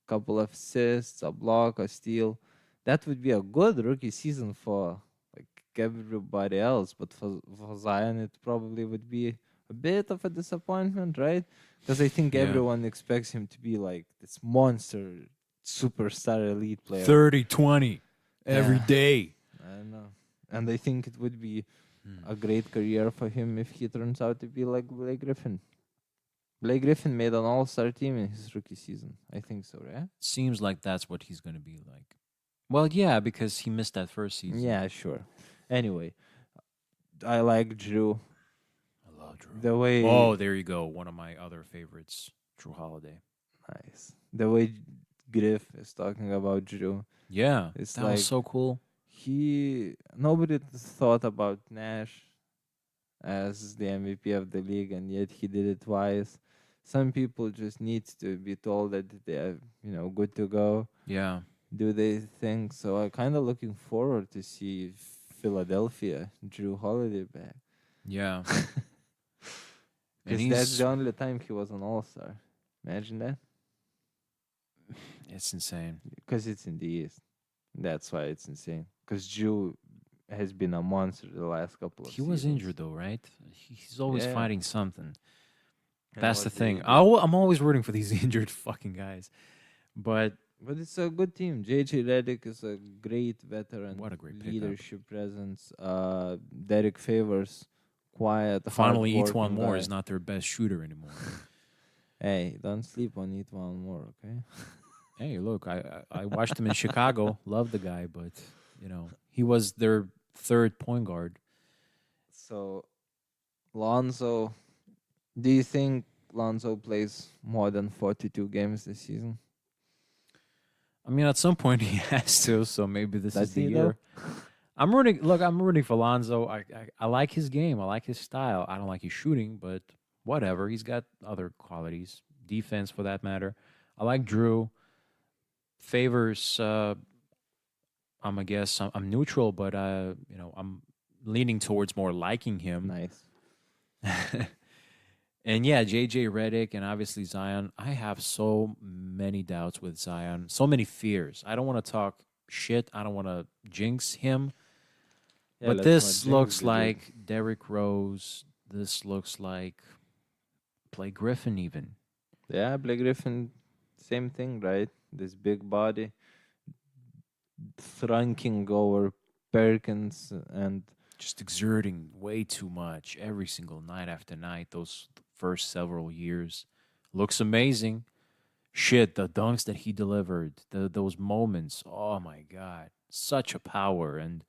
couple of assists, a block, a steal. That would be a good rookie season for like everybody else, but for Zion, it probably would be a bit of a disappointment, right? Because I think Yeah. everyone expects him to be like this monster, superstar, elite player. 30-20 every Yeah. day. I don't know, and I think it would be Hmm. a great career for him if he turns out to be like Blake Griffin. Blake Griffin made an all-star team in his rookie season. I think so, right? Seems like that's what he's going to be like. Well, yeah, because he missed that first season. Yeah, sure. Anyway, I like Drew. I love Drew. The way Oh, there you go. One of my other favorites, Drew Holiday. nice. The way Griff is talking about Drew. Yeah, It's that like was so cool. nobody thought about Nash as the MVP of the league, and yet he did it twice. Some people just need to be told that they are, good to go. Yeah, Do they think so? I'm kind of looking forward to see Philadelphia Drew Holiday back. yeah. And Because that's he's, the only time he was an All Star. Imagine that. it's insane. Because it's in the East. That's why it's insane. Because Drew has been a monster the last couple of He seasons. was injured though, right? He's always Yeah. fighting something. And That's the what did he thing. do? I'm always rooting for these injured fucking guys. But But it's a good team. JJ Redick is a great veteran. What a great pickup. leadership presence. Derek Favors, quiet. finally, Eat One hardworking More guy. is not their best shooter anymore. Hey, don't sleep on Eat One More, okay? Hey, look, I watched him in Chicago. Love the guy, but he was their third point guard. So, Lonzo, do you think Lonzo plays more than 42 games this season? I mean, at some point he has to, so maybe this Does is the he, year. though? I'm rooting. Look, I'm rooting for Lonzo. I like his game. I like his style. I don't like his shooting, but whatever. He's got other qualities, defense for that matter. I like Drew. Favors. I'm I'm neutral, but I'm leaning towards more liking him. Nice. And yeah, JJ Redick and obviously Zion. I have so many doubts with Zion, so many fears. I don't want to talk shit. I don't want to jinx him. Yeah, But let's this not jinx looks the dude. like Derrick Rose. This looks like Blake Griffin even. Yeah, Blake Griffin, same thing, right? This big body, thrunking over Perkins, and Just exerting way too much every single night after night. Those first several years. Looks amazing. Shit, the dunks that he delivered, those moments. Oh my God. Such a power and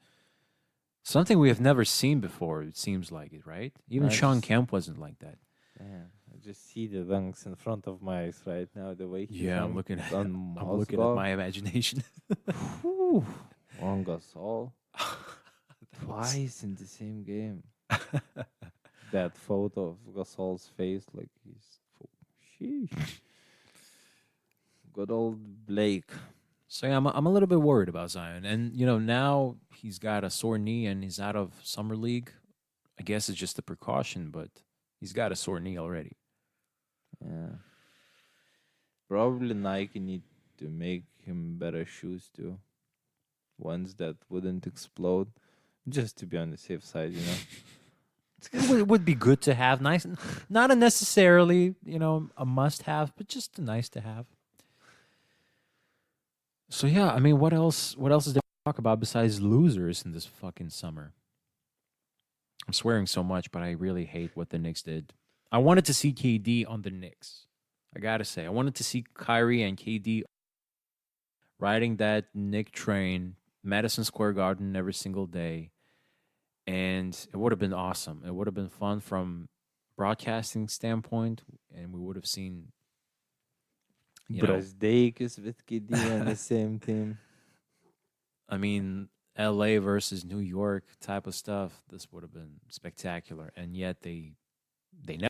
something we have never seen before, it seems like it, right? Even I Sean just- Kemp wasn't like that. man, I just see the dunks in front of my eyes right now. The way he Yeah, I'm dunked looking at on I'm looking at my imagination. Whew. On Gasol twice in the same game. That photo of Gasol's face, like sheesh. Good old Blake. So yeah, I'm a little bit worried about Zion, and now he's got a sore knee and he's out of summer league. I guess it's just a precaution, but he's got a sore knee already. Yeah. Probably Nike need to make him better shoes too. Ones that wouldn't explode. Just to be on the safe side, you know. It would be good to have. Nice, not a necessarily a must have, but just a nice to have. So yeah, I mean, what else? What else is there to talk about besides losers in this fucking summer? I'm swearing so much, but I really hate what the Knicks did. I wanted to see KD on the Knicks. I gotta say, I wanted to see Kyrie and KD riding that Knick train, Madison Square Garden every single day, and it would have been awesome. It would have been fun from broadcasting standpoint, and we would have seen, you know, Brazdeikis with KD on the same team. I mean, LA versus New York type of stuff. This would have been spectacular, and yet they never.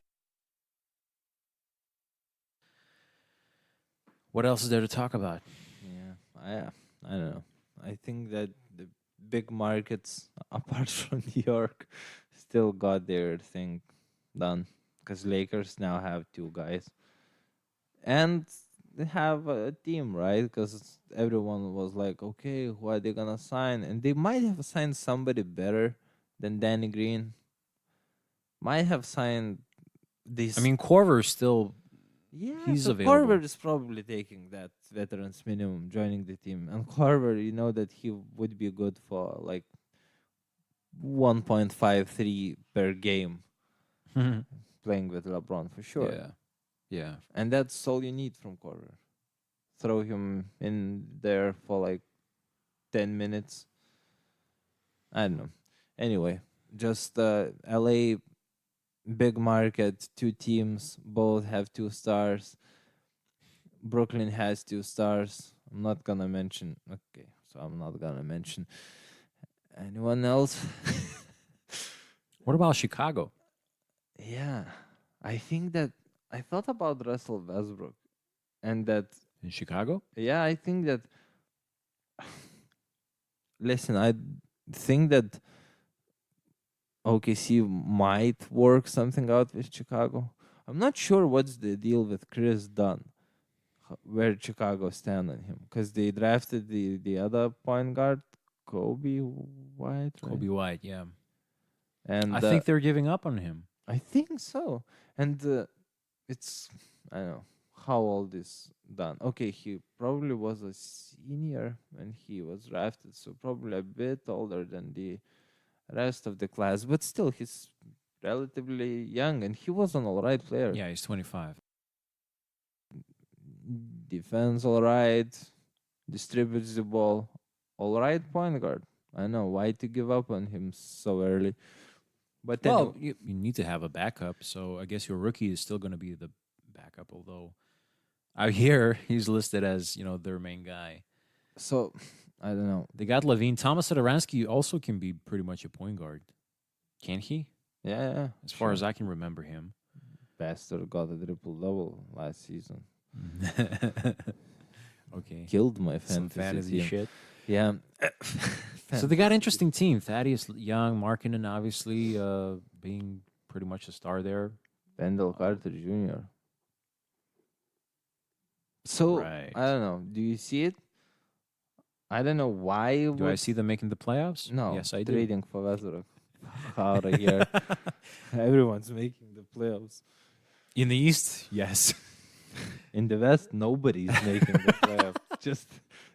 What else is there to talk about? Yeah, I don't know. I think that the big markets, apart from New York, still got their thing done. Because Lakers now have two guys, and they have a team, right? Because everyone was like, okay, who are they gonna sign? And they might have signed somebody better than Danny Green. Might have signed I this. mean, Corver still Yeah, he's so available. Corver is probably taking that veterans minimum, joining the team. And Corver, you know that he would be good for like 1.53 per game playing with LeBron for sure. Yeah, yeah. And that's all you need from Corver. Throw him in there for like 10 minutes. I don't know. Anyway, just LA big market, two teams, both have 2 stars. Brooklyn has 2 stars. I'm not gonna mention. Okay, so I'm not gonna mention anyone else. What about Chicago Yeah, I think that I thought about Russell Westbrook, and that in Chicago? yeah, I think that. Listen, I think that OKC might work something out with Chicago. I'm not sure what's the deal with Chris Dunn, where Chicago stand on him, because they drafted the other point guard, Kobe White, right? Kobe White, yeah. I And think they're giving up on him. I think so. And it's I don't know how old is Dunn. Okay, he probably was a senior when he was drafted, so probably a bit older than the rest of the class, but still he's relatively young and he was an all right player. Yeah, he's 25. Defense all right, distributes the ball, all right point guard. I know why to give up on him so early. But then Well, you need to have a backup, so I guess your rookie is still going to be the backup. Although out here he's listed as their main guy. so I don't know. They got Levine. Thomas Satoransky also can be pretty much a point guard, can he? Yeah, As far as I can remember him. Bastard got a triple double last season. Okay, Killed my some fantasy team. shit. Yeah. So they got interesting team. Thaddeus Young, Markkinen, obviously being pretty much a star there. Wendell Carter Jr. So Right. I don't know. Do you see it? I don't know why. Do I see them making the playoffs? No. Yes, I do. Trading for Westbrook. Out of here. Everyone's making the playoffs. In the East, yes. In the West, nobody's making the playoffs. Just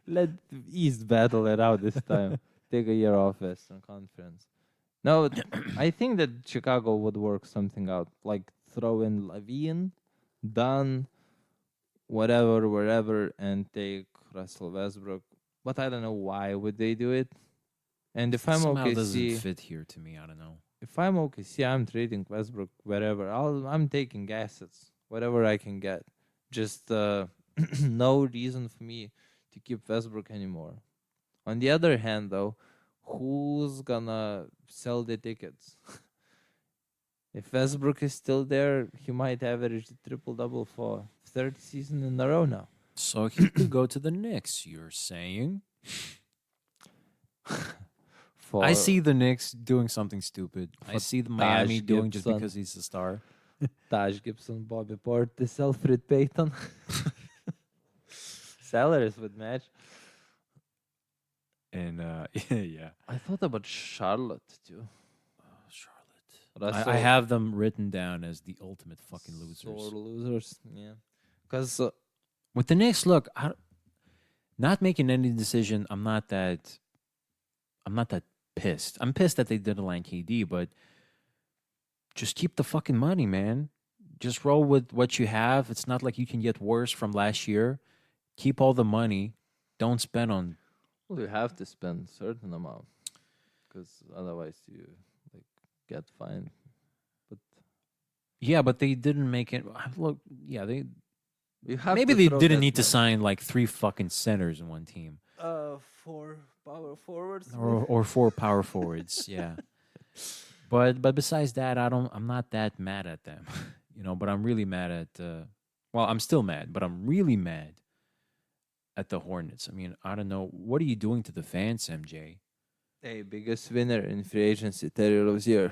let the East battle it out this time. Take a year off Western Conference. No, I think that Chicago would work something out. Like throw in Levine, Dunn, whatever, wherever, and take Russell Westbrook. But I don't know why would they do it. And if I'm Somehow OKC, doesn't fit here to me. I don't know. if I'm OKC, I'm trading Westbrook wherever. I'm taking assets, whatever I can get. Just no reason for me to keep Westbrook anymore. On the other hand, though, who's gonna sell the tickets? If Westbrook is still there, he might average the triple double for third season in a row now. So he could go to the Knicks, you're saying? For I see the Knicks doing something stupid. I for see the Miami Taj doing just Gibson. because he's a star. Taj Gibson, Bobby Portis, Alfred Payton. Salaries would match. And yeah, I thought about Charlotte too. Charlotte. Russell, I have them written down as the ultimate fucking sore losers. losers. Yeah, because With the Knicks, look, not making any decision. I'm not that pissed. I'm pissed that they didn't land KD, but just keep the fucking money, man. Just roll with what you have. It's not like you can get worse from last year. Keep all the money. Don't spend on. well, you have to spend certain amount, because otherwise you like get fined. But Yeah, but they didn't make it. Look, yeah, they you have maybe to they throw didn't that need to money. sign like 3 fucking centers in one team 4 power forwards. or 4 power forwards. Yeah, but besides that, I'm not that mad at them, But I'm really mad at. Well, I'm still mad, but I'm really mad at the Hornets. I mean, I don't know. What are you doing to the fans, MJ? Hey, biggest winner in free agency, Terry Rozier.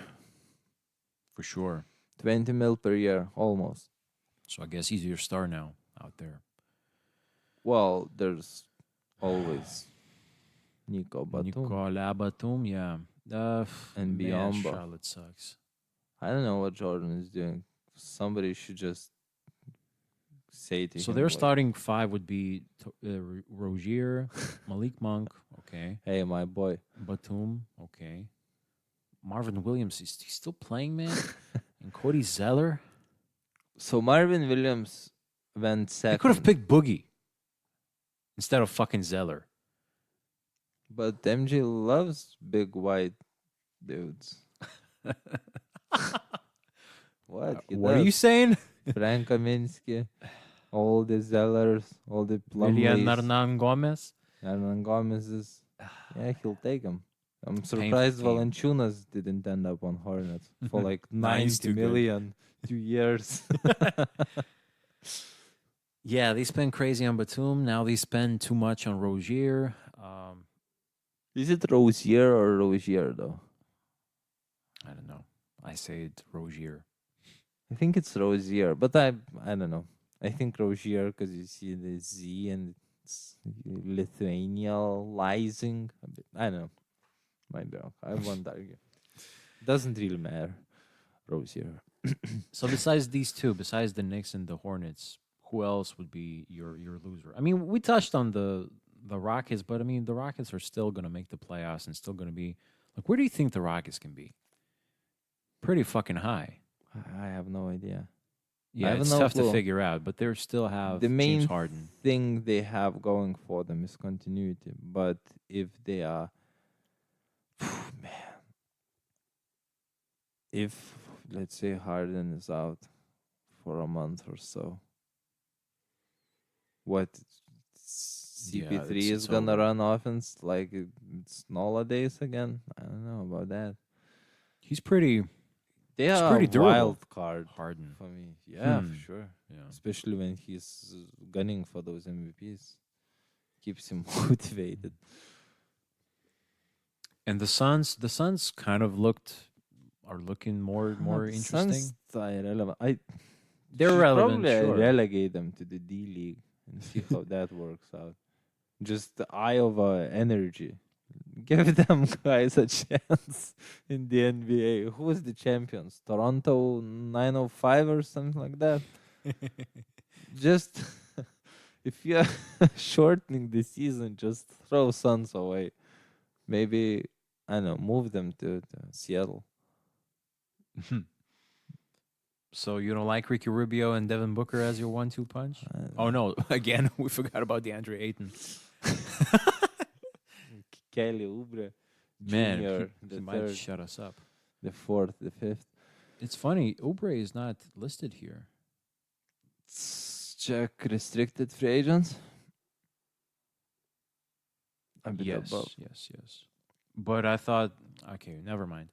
For sure. 20 mil per year, almost. So I guess he's your star now out there. Well, there's always Nico Batum. Nicola Batum, yeah. And man, Biombo. Charlotte sucks. I don't know what Jordan is doing. Somebody should just say to him. So their like, starting 5 would be Rozier, Malik Monk, okay. hey, my boy. Batum, okay. Marvin Williams, he's still playing, man. And Cody Zeller. So Marvin Williams went They second. could have picked Boogie instead of fucking Zeller. But MJ loves big white dudes. What? He What are does. you saying? Frank Kaminsky, all the Zellers, all the William Plumlees, Hernan Gomez. Hernan Gomez's. Yeah, he'll take him. I'm Painful surprised team. Valanciunas didn't end up on Hornets for like Nah, he's 90 too good. million 2 years. Yeah, they spend crazy on Batum. Now they spend too much on Rozier. Is it Rozier or Rozier though? I don't know. I say it Rozier. I think it's Rozier, but I don't know. I think Rozier because you see the Z and it's Lithuanializing. I don't know. Might be wrong. I won't argue. Doesn't really matter. Rozier. So besides these two, besides the Knicks and the Hornets, who else would be your loser? I mean, we touched on the Rockets, but I mean the Rockets are still going to make the playoffs and still going to be like, where do you think the Rockets can be? Pretty fucking high. I have no idea. Yeah, have it's no tough clue. to figure out, but they still have The main James Harden. thing they have going for them is continuity. But if they are, man, if let's say Harden is out for a month or so, what CP3 it's is gonna over. run offense like it's Nola days again? I don't know about that. He's pretty They It's are pretty a durable. wild card Harden. for me. Yeah, Hmm. for sure. Yeah. Especially when he's gunning for those MVPs. Keeps him motivated. And the Suns kind of are looking more The interesting. Suns are irrelevant. They're should relevant, probably sure. relegate them to the D League and see how that works out. Just the Iowa energy. Give them guys a chance in the NBA. Who is the champions? Toronto 905 or something like that. Just if you're shortening the season, just throw Suns away. Maybe I don't know, move them to Seattle. So you don't like Ricky Rubio and Devin Booker as your 1-2 punch? I don't Oh know. no! Again, we forgot about DeAndre Ayton. Kelly Oubre, Man, Junior, he the might third, shut us up. the fourth, the fifth. It's funny. Oubre is not listed here. Check restricted free agents. A bit Yes, above. yes. But I thought, okay, never mind.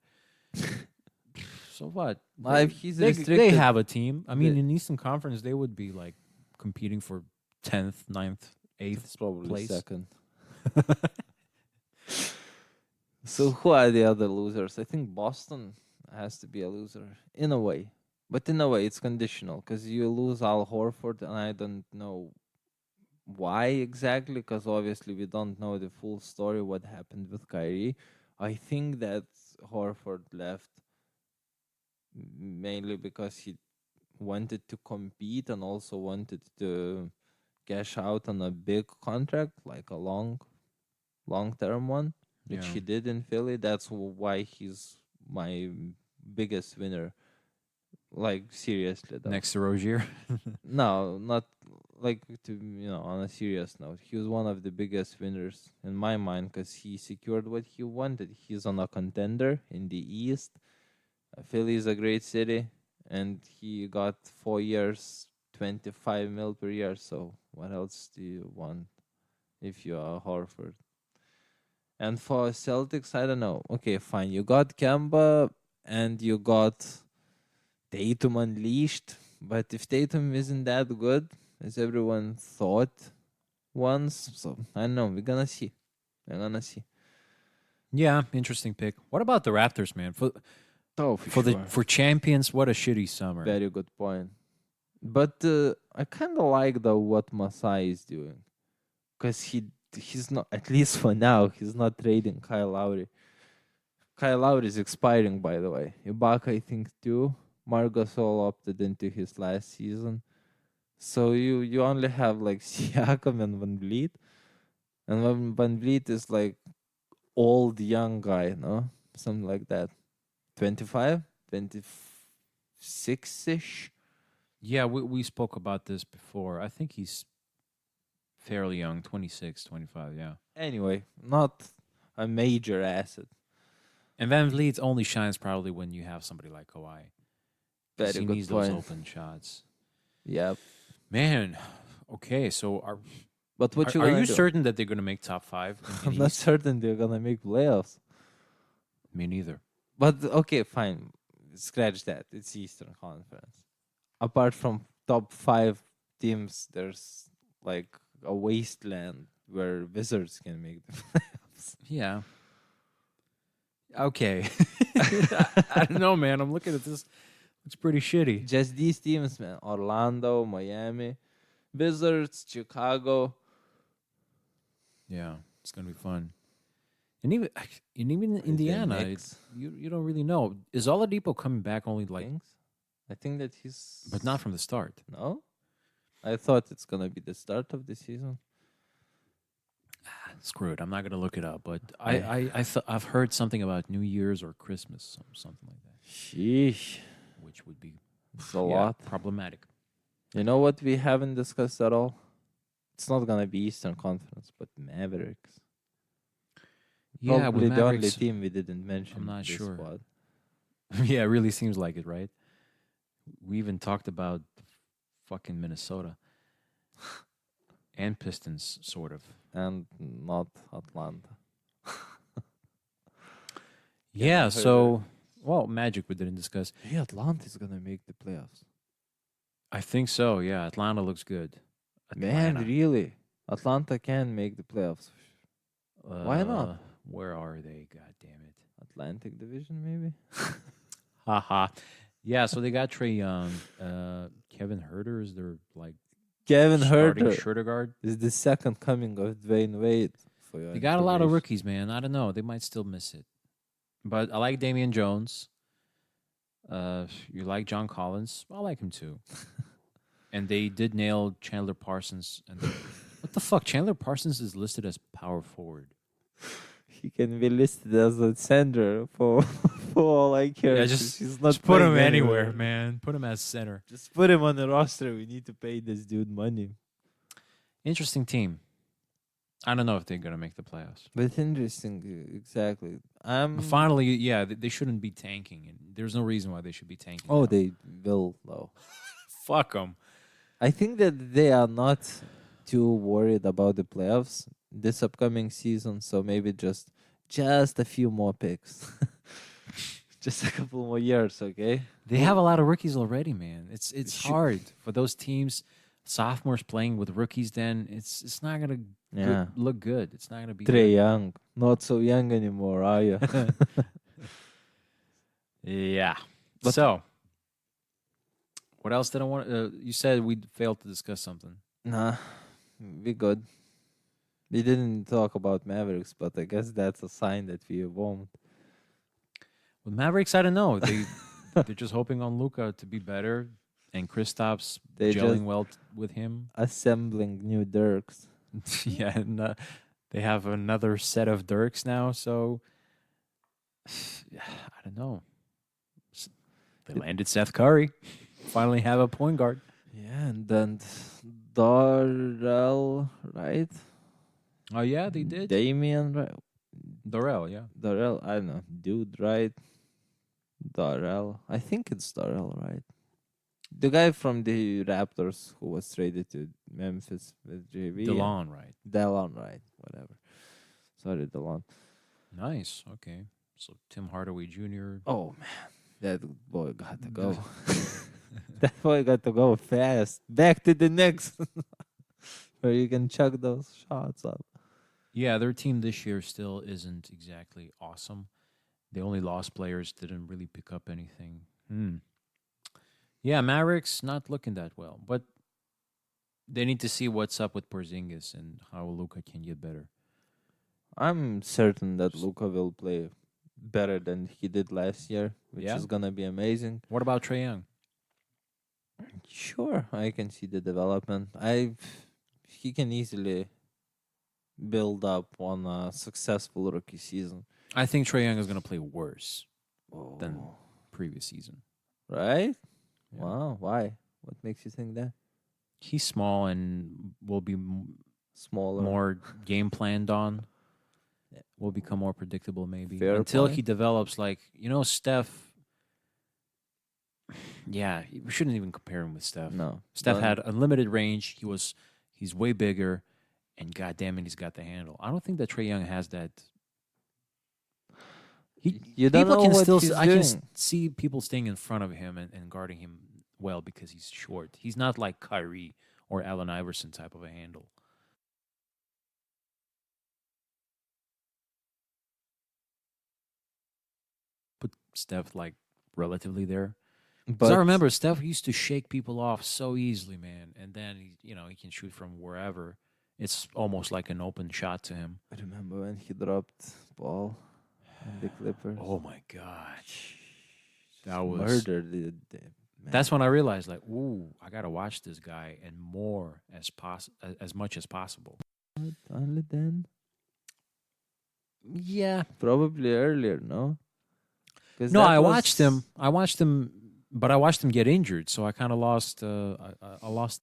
So what? If he's They restricted, have a team. I mean, the- in Eastern Conference, they would be like competing for 10th, 9th, 8th probably place. second. So who are the other losers? I think Boston has to be a loser in a way. But in a way, it's conditional because you lose Al Horford, and I don't know why exactly, because obviously we don't know the full story what happened with Kyrie. I think that Horford left mainly because he wanted to compete and also wanted to cash out on a big contract, like a long term one, which Yeah. he did in Philly. That's why he's my biggest winner. Like seriously though. Next to Rozier. No, not like to on a serious note. He was one of the biggest winners in my mind because he secured what he wanted. He's on a contender in the East. Philly is a great city, and he got 4 years, 25 mil per year. So what else do you want if you are Horford? And for Celtics, I don't know. Okay, fine. You got Kemba and you got Tatum unleashed. But if Tatum isn't that good as everyone thought once, so I don't know. We're gonna see. We're gonna see. Yeah, interesting pick. What about the Raptors, man? Oh, for sure. For champions, what a shitty summer. Very good point. But I kind of like though what Masai is doing, because he's not, at least for now, he's not trading Kyle Lowry. Kyle Lowry is expiring, by the way. Ibaka, I think, too. Marc Gasol opted into his last season. So you only have like Siakam and Van Vliet. And Van Vliet is like old young guy, no? Something like that. 25? 26-ish? Yeah, we spoke about this before. I think he's fairly young, 26, 25, yeah. Anyway, not a major asset. And Van Vliet only shines probably when you have somebody like Kawhi. 'Cause Very he good needs point. those open shots. Yep. Man, okay, so But what you are gonna you do? certain that they're going to make top 5 in I'm the not East? certain they're gonna make playoffs. Me neither. But okay, fine. Scratch that. It's Eastern Conference. Apart from top 5 teams, there's like a wasteland where Wizards can make the playoffs. Yeah. Okay. I don't know, man. I'm looking at this. It's pretty shitty. Just these teams, man. Orlando, Miami, Wizards, Chicago. Yeah, it's going to be fun. And even The Indiana, Knicks. you don't really know. Is Oladipo coming back only like, Kings. I think that he's. but not from the start? No? I thought it's gonna be the start of the season. Screw it. I'm not going to look it up. But I- I've heard something about New Year's or Christmas, something like that, Sheesh. which would be It's a lot. problematic. You know what we haven't discussed at all? It's not gonna be Eastern Conference, but Mavericks. Yeah, Probably with the only Mavericks, team we didn't mention. I'm not in this sure. Squad. yeah, it really seems like it, right? We even talked about fucking Minnesota and Pistons, sort of. And not Atlanta. Yeah. heard So, well, Magic we didn't discuss. Hey, Atlanta's gonna make the playoffs. I think so. Yeah, Atlanta looks good. Man, Atlanta. really? Atlanta can make the playoffs. Why not? Where are they? God damn it. Atlantic Division, maybe? Haha. Yeah, so they got Trey Young. Kevin Herter is their like Kevin starting Herter shooter guard. is the second coming of Dwayne Wade. For your They got a lot of information. rookies, man. I don't know. They might still miss it. But I like Damian Jones. You like John Collins? I like him too. And they did nail Chandler Parsons. And what the fuck? Chandler Parsons is listed as power forward. He can be listed as a center for for all I care. Yeah, 'cause just, he's not just put him playing anywhere, man. Put him as center. Just put him on the roster. We need to pay this dude money. Interesting team. I don't know if they're gonna make the playoffs. But interesting, exactly. But finally, yeah, they shouldn't be tanking, and there's no reason why they should be tanking. Oh, now. they will though. fuck them. I think that they are not too worried about the playoffs this upcoming season. So maybe just a few more picks, just a couple more years. Okay. They have a lot of rookies already, man. It's Shoot. hard for those teams, sophomores playing with rookies. Then it's not gonna Yeah. look good. It's not gonna be Trey good. Young, not so young anymore, are you? Yeah. But- So What else did I want? You said we failed to discuss something. Nah, we good. We didn't talk about Mavericks, but I guess that's a sign that we won't. With Mavericks, I don't know. They're just hoping on Luca to be better, and Kristaps They just gelling well with him. assembling new Dirks. Yeah, and they have another set of Dirks now. So I don't know. They landed Seth Curry. Finally have a point guard. Yeah, and then Darrell, right? Oh yeah, they did. Damian, right? Darrell, yeah. Darrell, I don't know. Dude, right? Darrell. I think it's Darrell, right? The guy from the Raptors who was traded to Memphis with JV. DeLon, right? Delon, right? Whatever. Sorry, Delon. Nice. Okay. So Tim Hardaway Jr. Oh, man. That boy got to go. That boy got to go fast. Back to the Knicks. Where you can chuck those shots up. Yeah, their team this year still isn't exactly awesome. They only lost players, didn't really pick up anything. Yeah, Mavericks not looking that well, but they need to see what's up with Porzingis and how Luka can get better. I'm certain that Luka will play better than he did last year, which Yeah? is gonna be amazing. What about Trae Young? Sure, I can see the development. He can easily build up on a successful rookie season. I think Trae Young is going to play worse than Oh. previous season. Right? Yeah. Wow. Why? What makes you think that? He's small and will be Smaller. more game planned on. Yeah. Will become more predictable maybe Fair until point. he develops like Steph. Yeah, we shouldn't even compare him with Steph. No. Steph None. had unlimited range. He's way bigger, and goddamn it, he's got the handle. I don't think that Trae Young has that. You don't know what he's I can doing. see people staying in front of him and guarding him well because he's short. He's not like Kyrie or Allen Iverson type of a handle. Put Steph like relatively there. Because I But remember Steph used to shake people off so easily, man. And then he can shoot from wherever. It's almost like an open shot to him. I remember when he dropped ball on the Clippers. Oh my god, that was murdered man. That's when I realized, like, ooh, I gotta watch this guy and more as much as possible. Only then? Yeah. Probably earlier, no? No, I watched him. But I watched him get injured, so I kind of lost. I lost.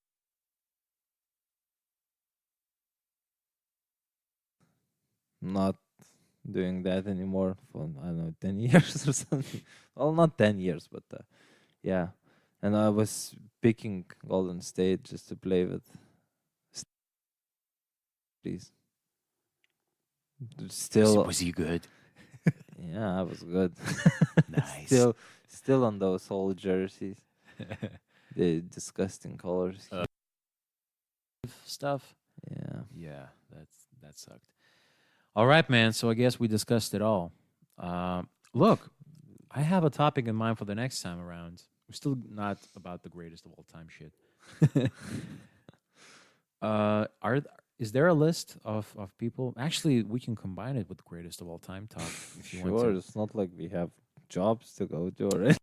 Not doing that anymore for, I don't know, 10 years or something. Well, not 10 years, but yeah. And I was picking Golden State just to play with. Please. Still, Was he good? yeah, I was good. Nice. Still on those old jerseys. The disgusting colors. Stuff. Yeah. Yeah, that sucked. All right, man. So I guess we discussed it all. Look, I have a topic in mind for the next time around. We're still not about the greatest of all time shit. Is there a list of people? Actually, we can combine it with the greatest of all time talk if you want Sure, to. it's not like we have jobs to go to already.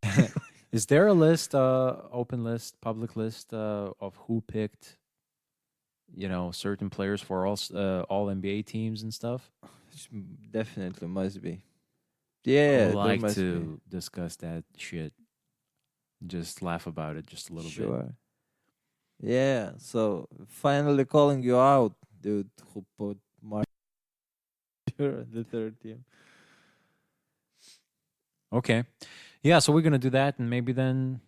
Is there a list, open list, public list of who picked, certain players for all NBA teams and stuff? Definitely must be. I Yeah, would there like must to discuss that shit. Just laugh about it just a be. little bit. Sure. Yeah, so finally calling you out, dude, who put Mark on the third team. Okay. Yeah, so we're going to do that. And maybe then,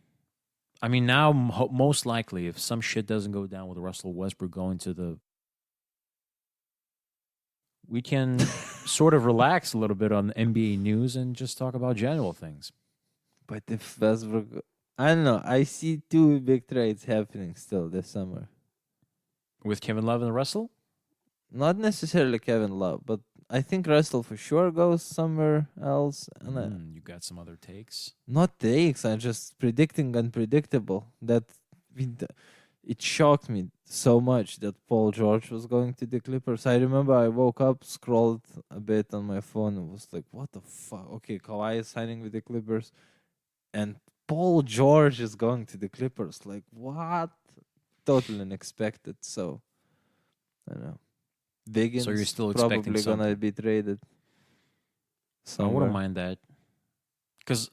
I mean, now, most likely, if some shit doesn't go down with Russell Westbrook going to the. We can sort of relax a little bit on NBA news and just talk about general things. But if Westbrook, I don't know, I see two big trades happening still this summer. With Kevin Love and Russell? Not necessarily Kevin Love, but I think Russell for sure goes somewhere else. And You got some other takes? not takes. I'm just predicting unpredictable. It shocked me so much that Paul George was going to the Clippers. I remember I woke up, scrolled a bit on my phone, and was like, "What the fuck?" Okay, Kawhi is signing with the Clippers, and Paul George is going to the Clippers. Like what? Totally unexpected. So I don't know. Wiggins So you're still expecting probably gonna something? be traded I wouldn't somewhere. mind that. Because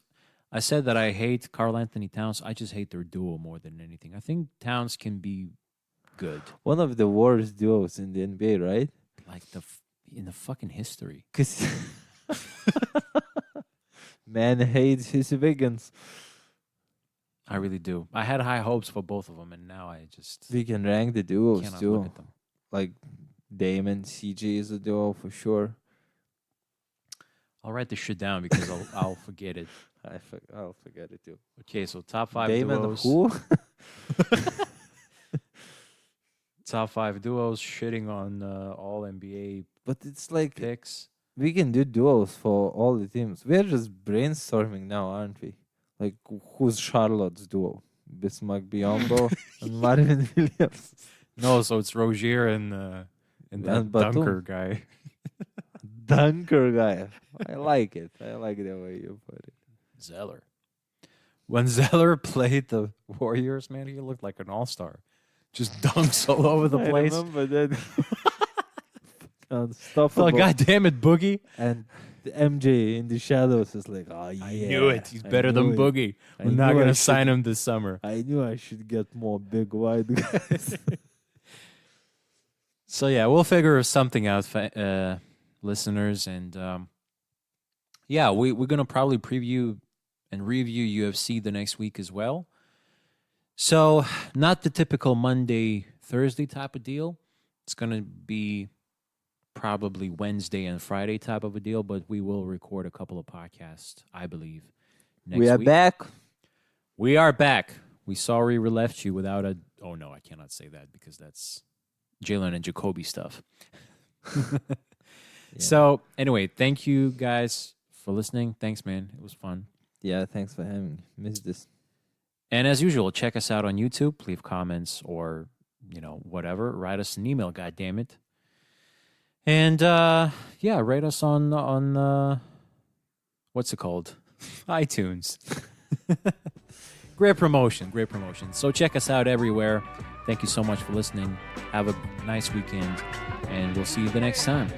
I said that I hate Karl Anthony Towns. I just hate their duo more than anything. I think Towns can be good, One of the worst duos in the NBA, right? like in the fucking history. Because man hates his Wiggins. I really do. I had high hopes for both of them, and now I just We can rank the duos cannot look too. at them. Like Damon CJ is a duo for sure. I'll write this shit down because I'll forget it. I'll forget it too. Okay, so top five Damon duos. who? Top five duos shitting on all NBA But it's like picks. we can do duos for all the teams. We're just brainstorming now, aren't we? Like who's Charlotte's duo? Bismarck Biombo and Marvin Williams. No, so it's Rozier and that And Batum. dunker guy. Dunker guy. I like it. I like the way you put it. Zeller. When Zeller played the Warriors, man, he looked like an all-star. Just dunks all over the place. I remember that. Oh, Unstoppable. God damn it, Boogie. And the MJ in the shadows is like, oh yeah. I knew it. He's I better than knew it. Boogie. I We're not knew going I to sign should- him this summer. I knew I should get more big wide guys. So, yeah, we'll figure something out, listeners. And, yeah, we're going to probably preview and review UFC the next week as well. So, not the typical Monday, Thursday type of deal. It's going to be probably Wednesday and Friday type of a deal, but we will record a couple of podcasts, I believe, next We are week. back. We are back. We sorry we left you without a... Oh, no, I cannot say that because that's Jalen and Jacoby stuff. So, anyway, thank you guys for listening. Thanks, man. It was fun. Yeah, thanks for having me. Missed this. And as usual, check us out on YouTube. Leave comments or, whatever. Write us an email, goddammit. And, yeah, rate us on what's it called? iTunes. Great promotion. So check us out everywhere. Thank you so much for listening. Have a nice weekend, and we'll see you the next time.